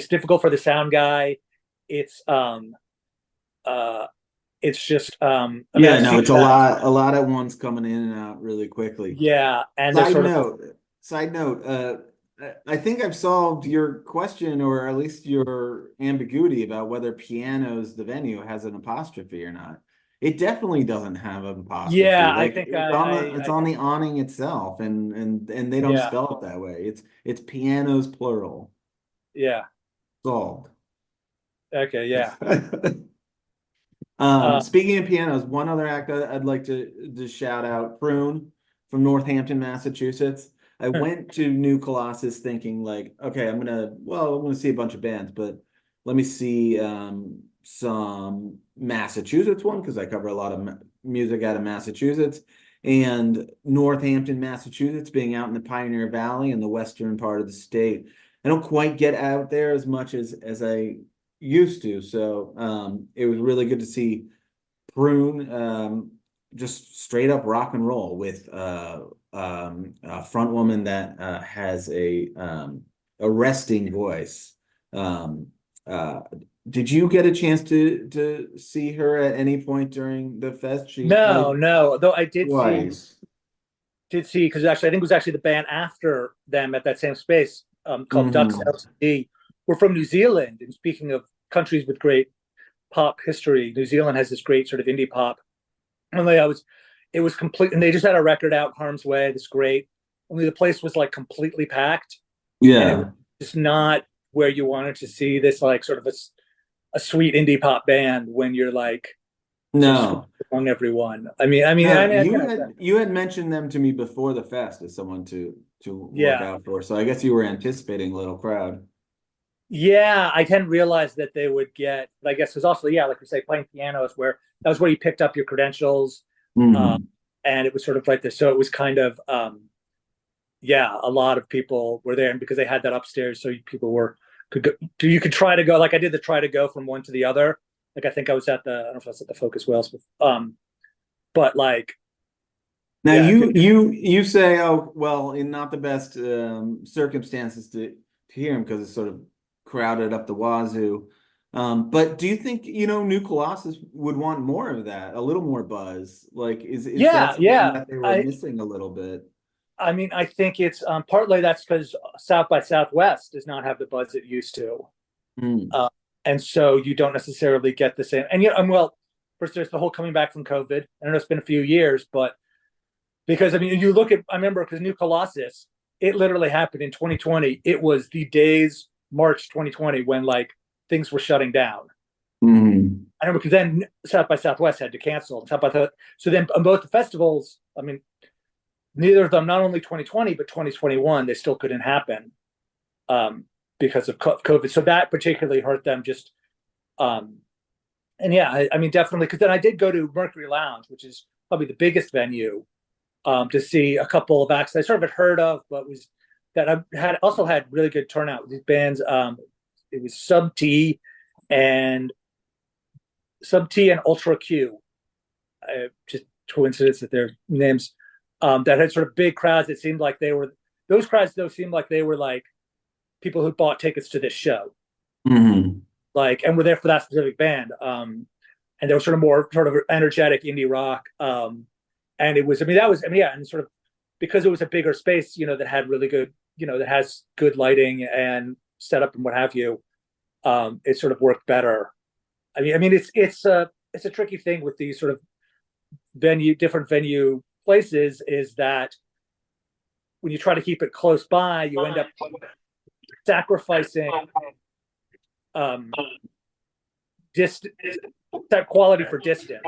difficult for the sound guy. It's just it's a lot at once coming in and out really quickly. Yeah, and side note, I think I've solved your question, or at least your ambiguity about whether Pianos, the venue, has an apostrophe or not. It definitely doesn't have an apostrophe. Yeah, like, I think it's on the awning itself, and they don't spell it that way. It's pianos plural. Yeah. Solved. Okay. Yeah. Speaking of pianos, one other act I'd like to shout out, Prune from Northampton, Massachusetts. I went to New Colossus thinking like, okay, I'm gonna see a bunch of bands, but let me see some Massachusetts one because I cover a lot of music out of Massachusetts, and Northampton, Massachusetts, being out in the Pioneer Valley in the western part of the state. I don't quite get out there as much as I used to, so it was really good to see Prune just straight up rock and roll with a front woman that has a resting voice. Did you get a chance to see her at any point during the fest? No, though I did twice. see because actually I think it was actually the band after them at that same space called Ducks LTD. We're from New Zealand, and speaking of countries with great pop history, New Zealand has this great sort of indie pop. Only it was complete, and they just had a record out, Harm's Way. This great. Only the place was like completely packed. Yeah, and it was just not where you wanted to see this like sort of a sweet indie pop band when you're like among everyone. You had mentioned them to me before the fest as someone to look out for. So I guess you were anticipating a little crowd. Yeah, I didn't realize that they would get. But I guess it was also like we say, playing pianos, where that was where you picked up your credentials, and it was sort of like this. So it was kind of, a lot of people were there, and because they had that upstairs, so people you could try to go. Like I did the try to go from one to the other. Like I think I was at I don't know if I was at the Focus Wales, but like. Now you say, oh well, in not the best circumstances to hear him because it's sort of crowded up the wazoo. But do you think New Colossus would want more of that, a little more buzz? Like is that something that they were missing a little bit? I mean, I think it's partly that's because South by Southwest does not have the buzz it used to, and so you don't necessarily get the same. And first there's the whole coming back from COVID. I know it's been a few years, but because I mean, you look at I remember because New Colossus, it literally happened in 2020. It was the days March 2020 when like things were shutting down. I remember because then South by Southwest had to cancel. So then on both the festivals, I mean, neither of them, not only 2020 but 2021, they still couldn't happen because of COVID. So that particularly hurt them. Just I mean, definitely because then I did go to Mercury Lounge, which is probably the biggest venue, to see a couple of acts I sort of had heard of, but that I had also had really good turnout with these bands. it was Sub T and Ultra Q. Just coincidence that their names that had sort of big crowds. It seemed like those crowds though seemed like they were like people who bought tickets to this show, like, and were there for that specific band. And they were sort of more sort of energetic indie rock. And it was, yeah, and sort of because it was a bigger space, that had really good, that has good lighting and setup and what have you. It sort of worked better. It's a tricky thing with these sort of different venue places is that when you try to keep it close by, you end up sacrificing that quality for distance.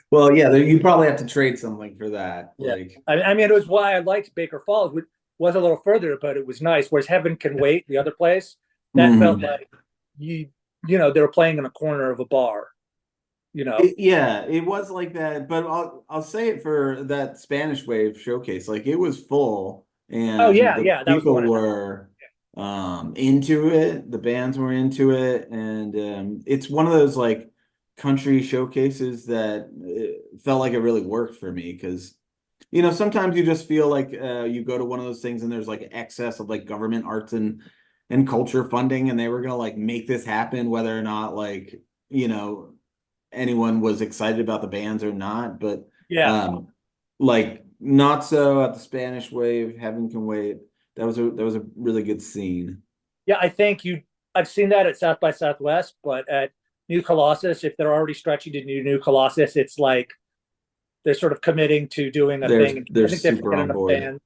Well, yeah, you probably have to trade something for that. Yeah. It was why I liked Baker Falls. Which was a little further, but it was nice. Whereas Heaven Can Wait, the other place, that felt like they were playing in a corner of a bar. It was like that. But I'll say it for that Spanish Wave showcase. Like it was full, and people were into it. The bands were into it, and it's one of those like country showcases that felt like it really worked for me because sometimes you just feel like you go to one of those things and there's like excess of like government arts and culture funding, and they were gonna like make this happen whether or not like anyone was excited about the bands or not. But like not so at the Spanish Wave. Heaven Can Wait. That was a really good scene. Yeah, I think I've seen that at South by Southwest, but at New Colossus, if they're already stretching to New Colossus, it's like they're sort of committing to doing a thing. They're super on board. Fans.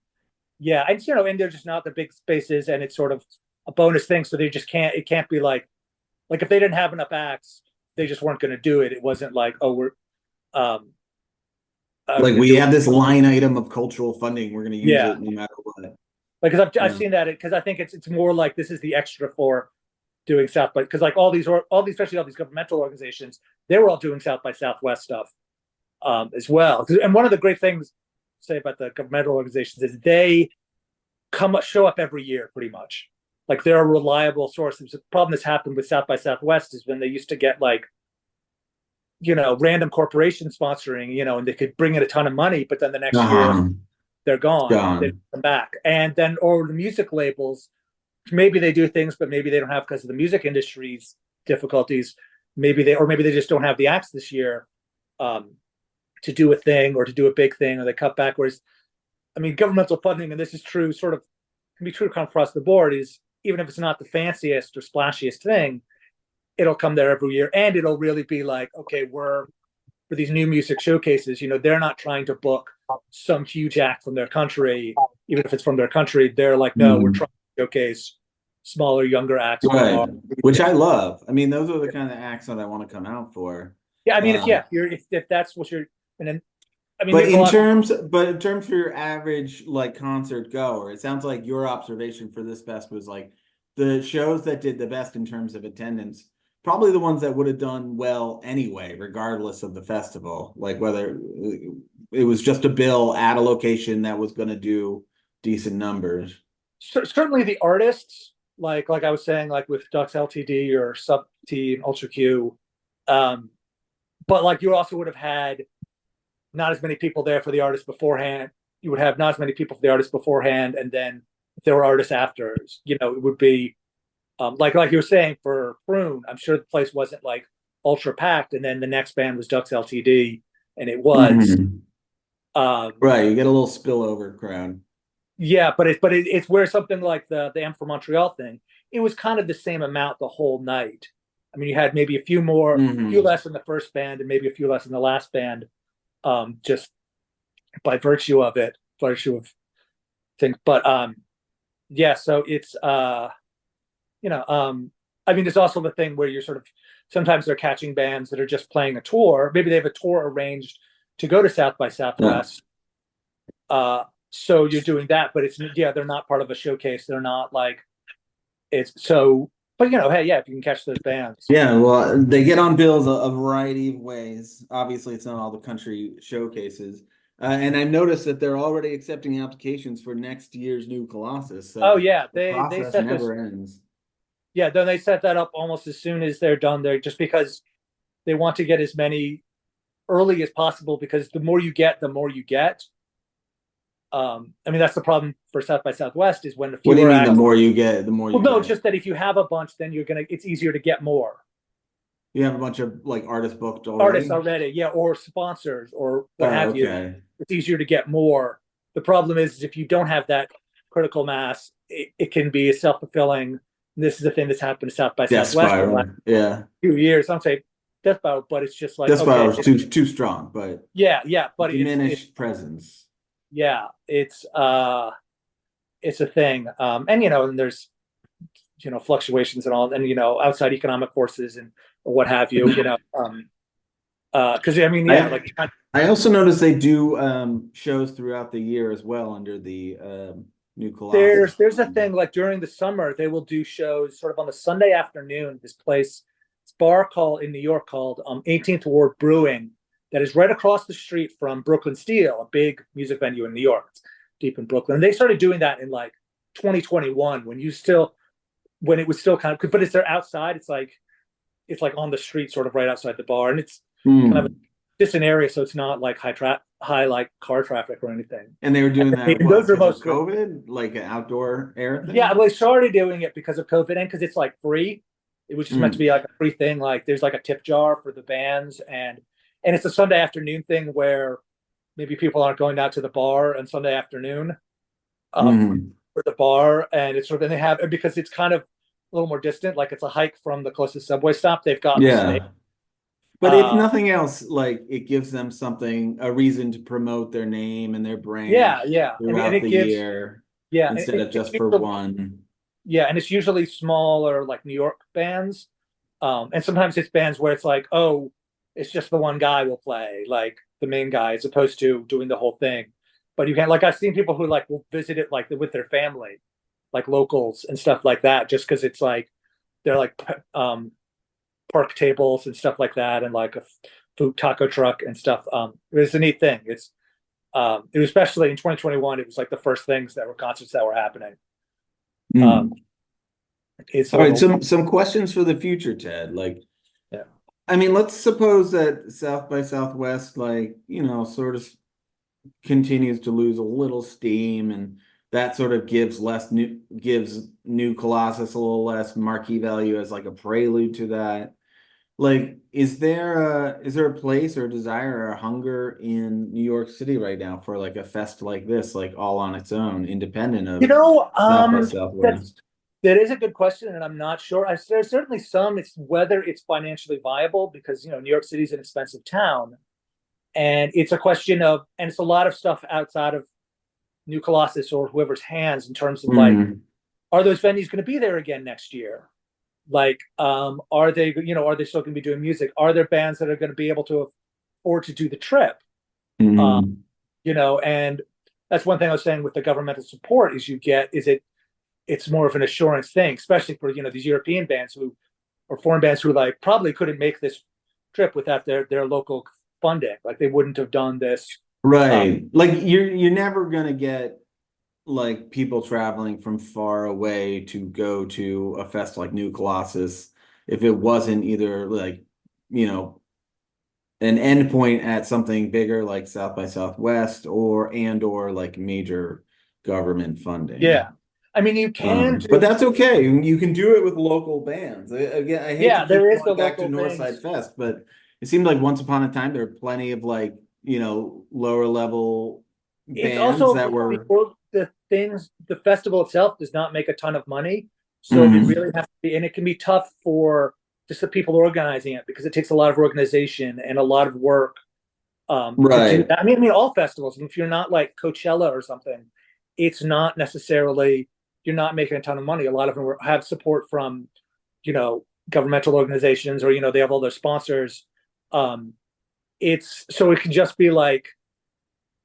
Yeah, and and they're just not the big spaces, and it's sort of a bonus thing. So they just can't. It can't be like if they didn't have enough acts, they just weren't going to do it. It wasn't like we're like we have this line item of cultural funding. We're going to use it no matter what. Like, because I've seen that because I think it's more like this is the extra for doing South by, because like all these especially all these governmental organizations, they were all doing South by Southwest stuff as well. And one of the great things to say about the governmental organizations is they show up every year pretty much. Like they're a reliable source. The problem that's happened with South by Southwest is when they used to get like random corporations sponsoring, and they could bring in a ton of money, but then the next year they're gone. They come back. And then, or the music labels, maybe they do things, but maybe they don't have because of the music industry's difficulties. Maybe they just don't have the acts this year to do a thing or to do a big thing, or they cut back. Whereas, governmental funding, and this is true, sort of can be true kind of across the board, is even if it's not the fanciest or splashiest thing, it'll come there every year, and it'll really be like, okay, for these new music showcases, they're not trying to book some huge act from their country, even if it's from their country. They're like, no, we're trying to showcase smaller, younger acts, right? Which I love. Those are the kind of acts that I want to come out for. Yeah, if that's what you're, and then, but in terms for your average like concert goer, it sounds like your observation for this fest was like the shows that did the best in terms of attendance, probably the ones that would have done well anyway, regardless of the festival. Like whether it was just a bill at a location that was going to do decent numbers. Certainly the artists, like I was saying, like with Dux LTD or Sub T and Ultra Q, but like you also would have had not as many people there for the artists beforehand. You would have not as many people for the artists beforehand, and then if there were artists after, it would be like you were saying for Prune. I'm sure the place wasn't like ultra packed, and then the next band was Dux LTD, and it was right. You get a little spillover crowd. Yeah, but it's where something like the M for Montreal thing, it was kind of the same amount the whole night. You had maybe a few less in the first band and maybe a few less in the last band, just by virtue of things. But so it's there's also the thing where you're sort of sometimes they're catching bands that are just playing a tour. Maybe they have a tour arranged to go to South by Southwest. So you're doing that, but they're not part of a showcase. They're not like it's so. But hey, if you can catch those bands. Yeah, well, they get on bills a variety of ways. Obviously, it's not all the country showcases. And I noticed that they're already accepting applications for next year's New Colossus. So the process never ends. Yeah, then they set that up almost as soon as they're done there, just because they want to get as many early as possible, because the more you get, the more you get. I mean, that's the problem for South by Southwest, is when the What do you fewer mean? The acts. more you get, the more Well, you no, get. just that if you have a bunch, then it's easier to get more You have a bunch of like artists booked artists already. already, yeah, or sponsors or what Oh, have you. okay. It's easier to get more. The problem is if you don't have that critical mass, it can be a self-fulfilling. This is the thing that's happened to South by Death Southwest in the last spiral. Yeah. few years. I don't say death spiral, but it's just like, Death okay, spiral is too strong, but yeah, but it's diminished presence. yeah, it's a thing. And and there's fluctuations and all, and outside economic forces and what have you. Because I mean, yeah, like I also noticed they do shows throughout the year as well under the New Colossus. there's a thing, like during the summer they will do shows sort of on the Sunday afternoon. This bar called in New York called 18th Ward Brewing, that is right across the street from Brooklyn Steel, a big music venue in New York. It's deep in Brooklyn. And they started doing that in like 2021 when it was still kind of, but it's they're outside. It's like on the street, sort of right outside the bar, and it's kind of a distant area, so it's not like high like car traffic or anything. And they were doing that And those are because of mostly COVID, like an outdoor air thing. yeah. Well, they started doing it because of COVID and because it's like free. It was just meant to be like a free thing. Like there's like a tip jar for the bands, and it's a Sunday afternoon thing where maybe people aren't going out to the bar on Sunday afternoon for the bar, and it's sort of, and they have, because it's kind of a little more distant, like it's a hike from the closest subway stop. They've got the space. But if nothing else, like it gives them a reason to promote their name and their brand throughout the year, instead of just for one. Yeah, and it's usually smaller, like New York bands, and sometimes it's bands where it's like, oh, it's just the one guy will play, like the main guy, as opposed to doing the whole thing. But you can't, like I've seen people who like will visit it like with their family, like locals and stuff like that, just because it's like they're like park tables and stuff like that, and like a food taco truck and stuff. It was a neat thing. It was, especially in 2021, it was like the first things that were concerts that were happening. It's all right. Some questions for the future, Ted. Like, yeah, I mean, let's suppose that South by Southwest, like, sort of continues to lose a little steam, and that sort of gives New Colossus a little less marquee value as like a prelude to that. Like, is there a place or a desire or a hunger in New York City right now for like a fest like this, like all on its own, independent of South by Southwest? That is a good question, and I'm not sure. There's certainly some. It's whether it's financially viable, because New York City is an expensive town, and it's a question of, and it's a lot of stuff outside of New Colossus or whoever's hands, in terms of like, are those venues going to be there again next year? Like, are they still going to be doing music? Are there bands that are going to be able to afford to do the trip? And that's one thing I was saying with the governmental support is it's more of an assurance thing, especially for these European bands or foreign bands who like probably couldn't make this trip without their local funding. Like they wouldn't have done this. Right. Like you're never gonna get like people traveling from far away to go to a fest like New Colossus if it wasn't either like, an endpoint at something bigger like South by Southwest or like major government funding. Yeah. I mean, you can, but that's okay. You can do it with local bands. Again, I hate to keep going back to Northside Fest, but it seemed like once upon a time there were plenty of like lower level bands that were. The festival itself does not make a ton of money, so it really has to be, and it can be tough for just the people organizing it, because it takes a lot of organization and a lot of work. Right. To do that. I mean, all festivals, and if you're not like Coachella or something, it's not necessarily, you're not making a ton of money. A lot of them have support from, governmental organizations, or, they have all their sponsors. So it can just be like,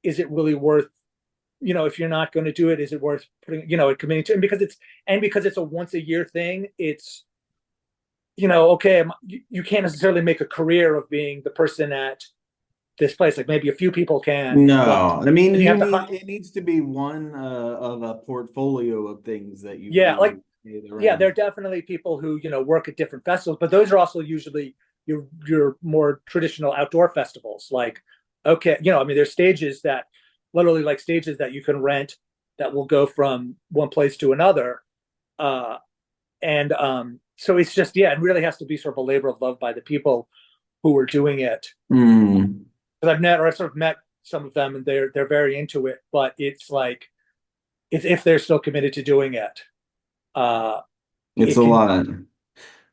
is it really worth, if you're not going to do it, is it worth putting, committing to? And because it's a once a year thing, it's, okay, you can't necessarily make a career of being the person at this place. Like maybe a few people can. No, I mean, it needs to be one of a portfolio of things that you. Yeah, like yeah, there are definitely people who, you know, work at different festivals, but those are also usually your more traditional outdoor festivals. Like, okay, you know, I mean, there's stages that literally like stages that you can rent that will go from one place to another. Uh, and so it's just, yeah, it really has to be sort of a labor of love by the people who are doing it. Mm. Because I've sort of met some of them, and they're very into it, but it's like if they're still committed to doing it, uh, It's it a can, lot.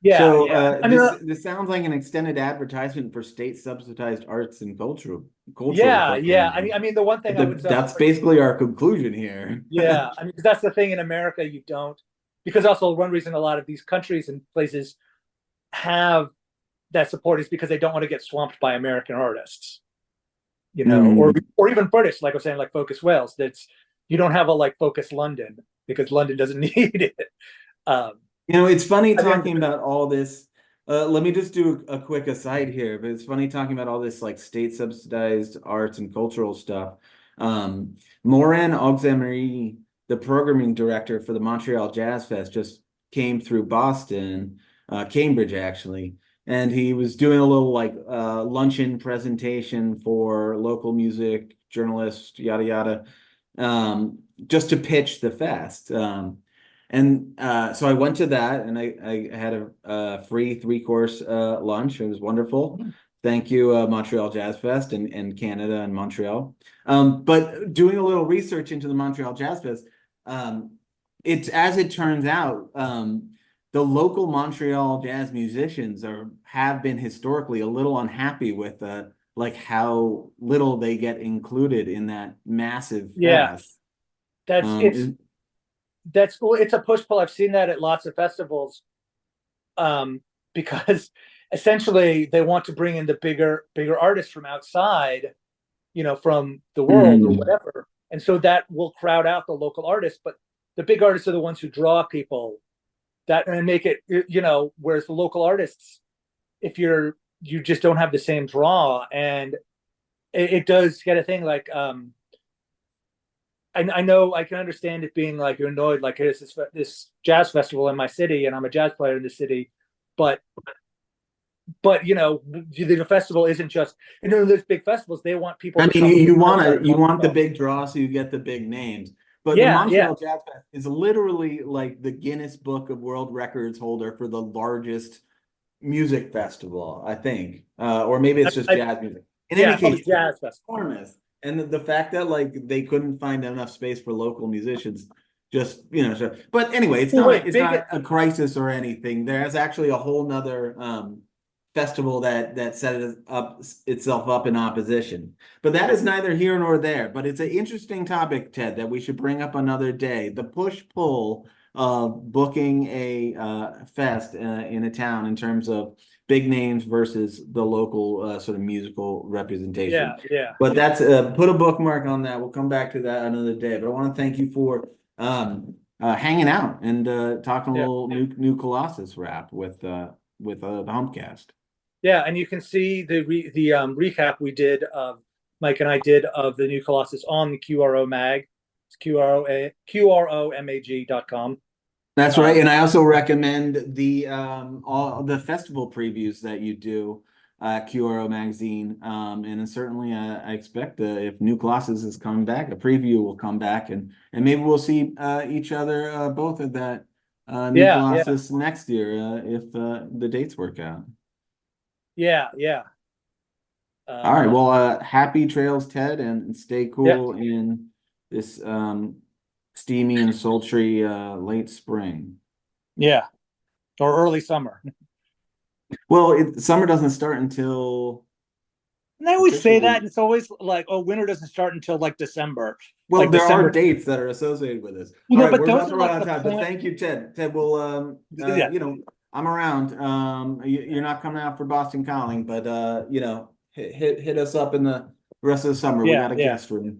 yeah, So yeah. I mean, this sounds like an extended advertisement for state subsidized arts and cultural yeah, yeah. programming. I mean, the one thing I would say, That's basically our conclusion here. yeah, I mean, because that's the thing in America, you don't, because also one reason a lot of these countries and places have that support is because they don't want to get swamped by American artists, you know, Mm. or even British, like I was saying, like Focus Wales. That's you don't have a like Focus London because London doesn't need it. Um, You know, it's funny I mean, talking about all this. Let me just do a quick aside here, but it's funny talking about all this like state subsidized arts and cultural stuff. Um, Maurin Auxéméry, the programming director for the Montreal Jazz Fest, just came through Boston, Cambridge actually, and he was doing a little like luncheon presentation for local music journalists, yada yada, just to pitch the fest. And so I went to that, and I had a free 3-course lunch. It was wonderful. Thank you, Montreal Jazz Fest and Canada and Montreal. But doing a little research into the Montreal Jazz Fest, it's as it turns out, the local Montreal jazz musicians have been historically a little unhappy with like how little they get included in that massive yeah, fest. that's Is, that's it's a push pull. I've seen that at lots of festivals, um, because essentially they want to bring in the bigger artists from outside, you know, from the world or mm. whatever, and so that will crowd out the local artists. But the big artists are the ones who draw people that and make it, you know. Whereas the local artists, if you just don't have the same draw, and it does get a thing like I know I can understand it being like you're annoyed, like here's this jazz festival in my city, and I'm a jazz player in the city, but you know the festival isn't just, you know, those big festivals. They want people I to mean, come you from want outside to of you want the Montreal. big draw so you get the big names. But the Yeah, yeah, Montreal Jazz Fest is literally like the Guinness Book of World Records holder for the largest music festival, I think. Or maybe it's just I, jazz music. In yeah, any probably case, it's jazz festival. enormous. And the fact that like they couldn't find enough space for local musicians just, you know, so, but anyway, Well, wait, it's big. not a crisis or anything. There's actually a whole nother festival that set itself up in opposition. But that is neither here nor there. But it's an interesting topic, Ted, that we should bring up another day. The push-pull of booking a fest in a town in terms of big names versus the local sort of musical representation. Yeah, yeah, But that's put a bookmark on that. We'll come back to that another day. But I want to thank you for hanging out and talking a yeah, little new Colossus rap with the Humpcast. yeah. And you can see the recap we did, Mike and I did, of the new Colossus on the QRO mag. It's QROMAG.com. That's right, and I also recommend the all the festival previews that you do, QRO magazine, and certainly I expect if New Colossus is coming back, a preview will come back, and maybe we'll see each other both at that New Yeah, yeah, Colossus next year if the dates work out. yeah, yeah. All right, Um, well, happy trails, Ted, and stay yeah, cool in this steamy and sultry late spring. yeah. Or early summer. Well, summer doesn't start until And I always say that, officially. and it's always like, oh, winter doesn't start until like December, Well, like there are December. dates that are associated with this. You All know, right, but we're those about are to run like out of the time, but point. thank you, Ted. Ted will, Yeah, you know, I'm around. You're not coming out for Boston Calling, but you know, hit us up in the rest of the summer. We yeah, got a yeah, guest room. All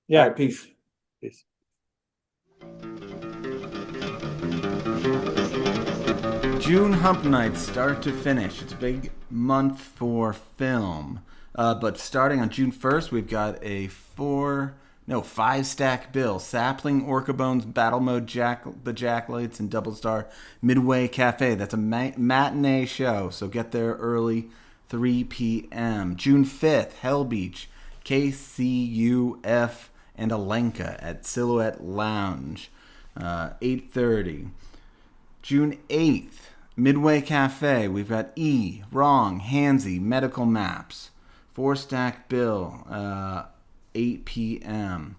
yeah. right, peace. Peace. June Hump Nights, start to finish. It's a big month for film. But starting on June 1st, we've got a 4 No, 5 Stack Bill, Sapling, Orca Bones, Battle Mode, the Jacklights, and Double Star Midway Cafe. That's a matinee show, so get there early, 3 p.m. June 5th, Hell Beach, KCUF, and Alenka at Silhouette Lounge, 8:30. June 8th, Midway Cafe. We've got E, Wrong, Hansy, Medical Maps, 4 Stack Bill, 8 p.m.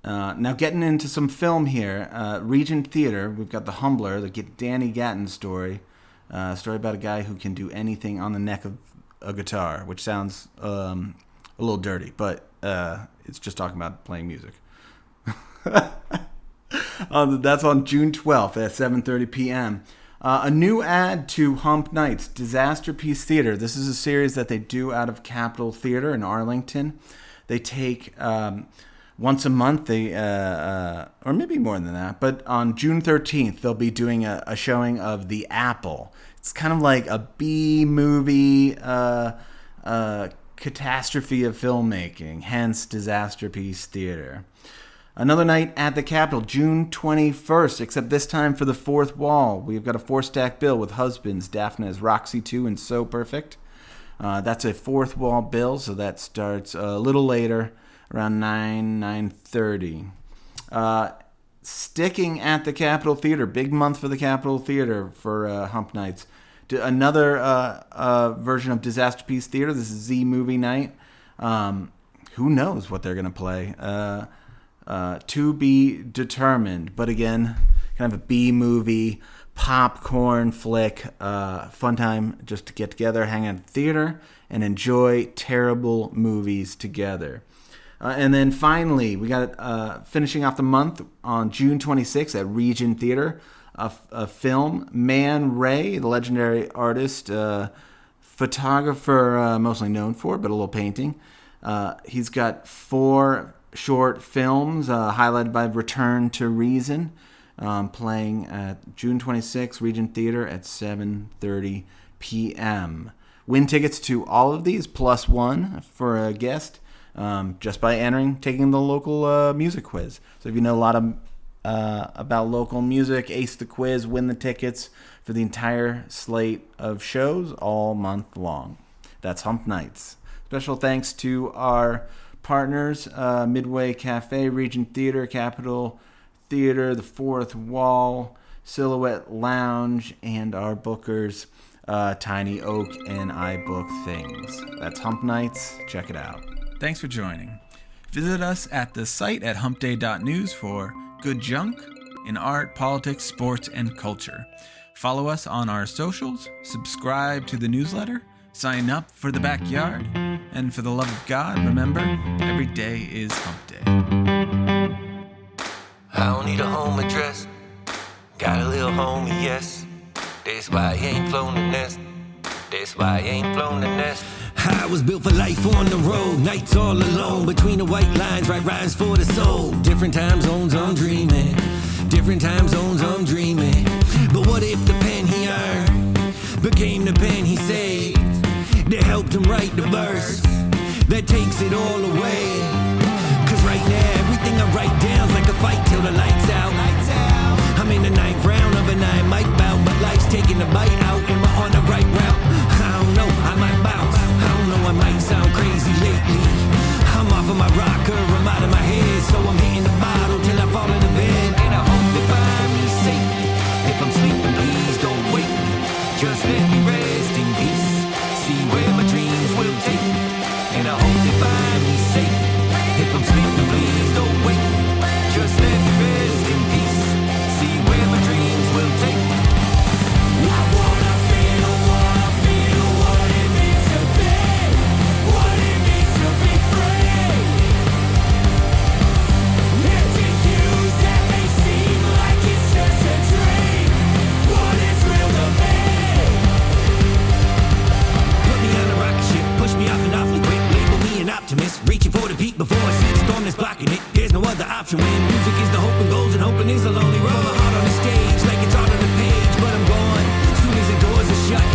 Now getting into some film here. Regent Theater, we've got The Humbler, the Danny Gatton story. Story about a guy who can do anything on the neck of a guitar, which sounds a little dirty, but it's just talking about playing music. That's on June 12th at 7:30 p.m. A new ad to Hump Nights, Disaster Piece Theater. This is a series that they do out of Capitol Theater in Arlington. They take once a month, or maybe more than that, but on June 13th, they'll be doing a showing of The Apple. It's kind of like a B-movie catastrophe of filmmaking, hence Disaster Piece Theater. Another night at the Capitol, June 21st, except this time for the Fourth Wall. We've got a 4-stack bill with Husbands, Daphna's, Roxy 2, and So Perfect. That's a Fourth Wall bill, so that starts a little later, around 9:30. Sticking at the Capitol Theater, big month for the Capitol Theater for Hump Nights. Another version of Disaster Piece Theater. This is Z Movie Night. Who knows what they're going to play? To be determined. But again, kind of a B-movie, popcorn flick, fun time just to get together, hang out at the theater, and enjoy terrible movies together. And then finally, we got finishing off the month on June 26th at Regent Theater, a film, Man Ray, the legendary artist, photographer mostly known for, but a little painting. He's got 4 short films highlighted by Return to Reason, playing at June 26th, Regent Theater at 7:30 p.m. Win tickets to all of these, +1 for a guest, just by taking the local music quiz. So if you know a lot about local music, ace the quiz, win the tickets for the entire slate of shows all month long. That's Hump Nights. Special thanks to our partners, Midway Cafe, Regent Theater, Capitol Theater, The Fourth Wall, Silhouette Lounge, and our bookers, Tiny Oak and I Book Things. That's Hump Nights. Check it out. Thanks for joining. Visit us at the site at humpday.news for good junk in art, politics, sports, and culture. Follow us on our socials, subscribe to the newsletter, sign up for the backyard, and for the love of God, remember, every day is Hump Day. I don't need a home address, got a little homie, yes. That's why I ain't flown the nest. That's why I ain't flown the nest. I was built for life on the road, nights all alone, between the white lines, right rhymes for the soul. Different time zones, I'm dreaming. Different time zones, I'm dreaming. But what if the pen he earned became the pen he saved, that helped him write the verse that takes it all away? Cause right now, everything I write down's like a fight till the lights out. I'm in the 9th round of a 9-mic bout, but life's taking the bite out. Am I on the right route? I don't know, I might bounce. I don't know, I might sound crazy lately. I'm off of my rocker, I'm out of my head, so I'm hitting the bottle till I fall into bed. And I hope they find me safely. If I'm sleeping, please don't wake me. Just let me rest in peace. See where my dreams will take me. And I hope they find me safely. If I'm sleeping, please don't wake me. Just let me rest in peace. See where my dreams will take me. I wanna feel what it means to be. What it means to be free. Empty views that may seem like it's just a dream. What is real to me? Put me on a rocket ship, push me off and awfully quick. Label me an optimist, reaching for the peak before I see the storm that's blocking it. There's no other option when music is the hope and goals, and hoping is a lonely road. My heart on the stage like it's all on the page, but I'm gone soon as the doors are shut.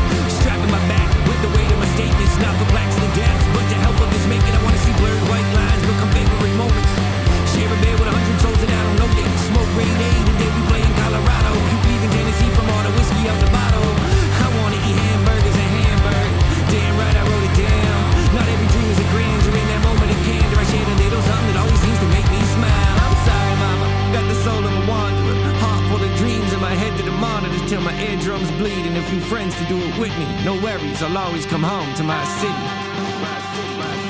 Strapping my back with the weight of my statements, not for blacks and depths, but to help others make it. I wanna see blurred white lines become favorite moments. few friends to do it with me. No worries, I'll always come home to my city.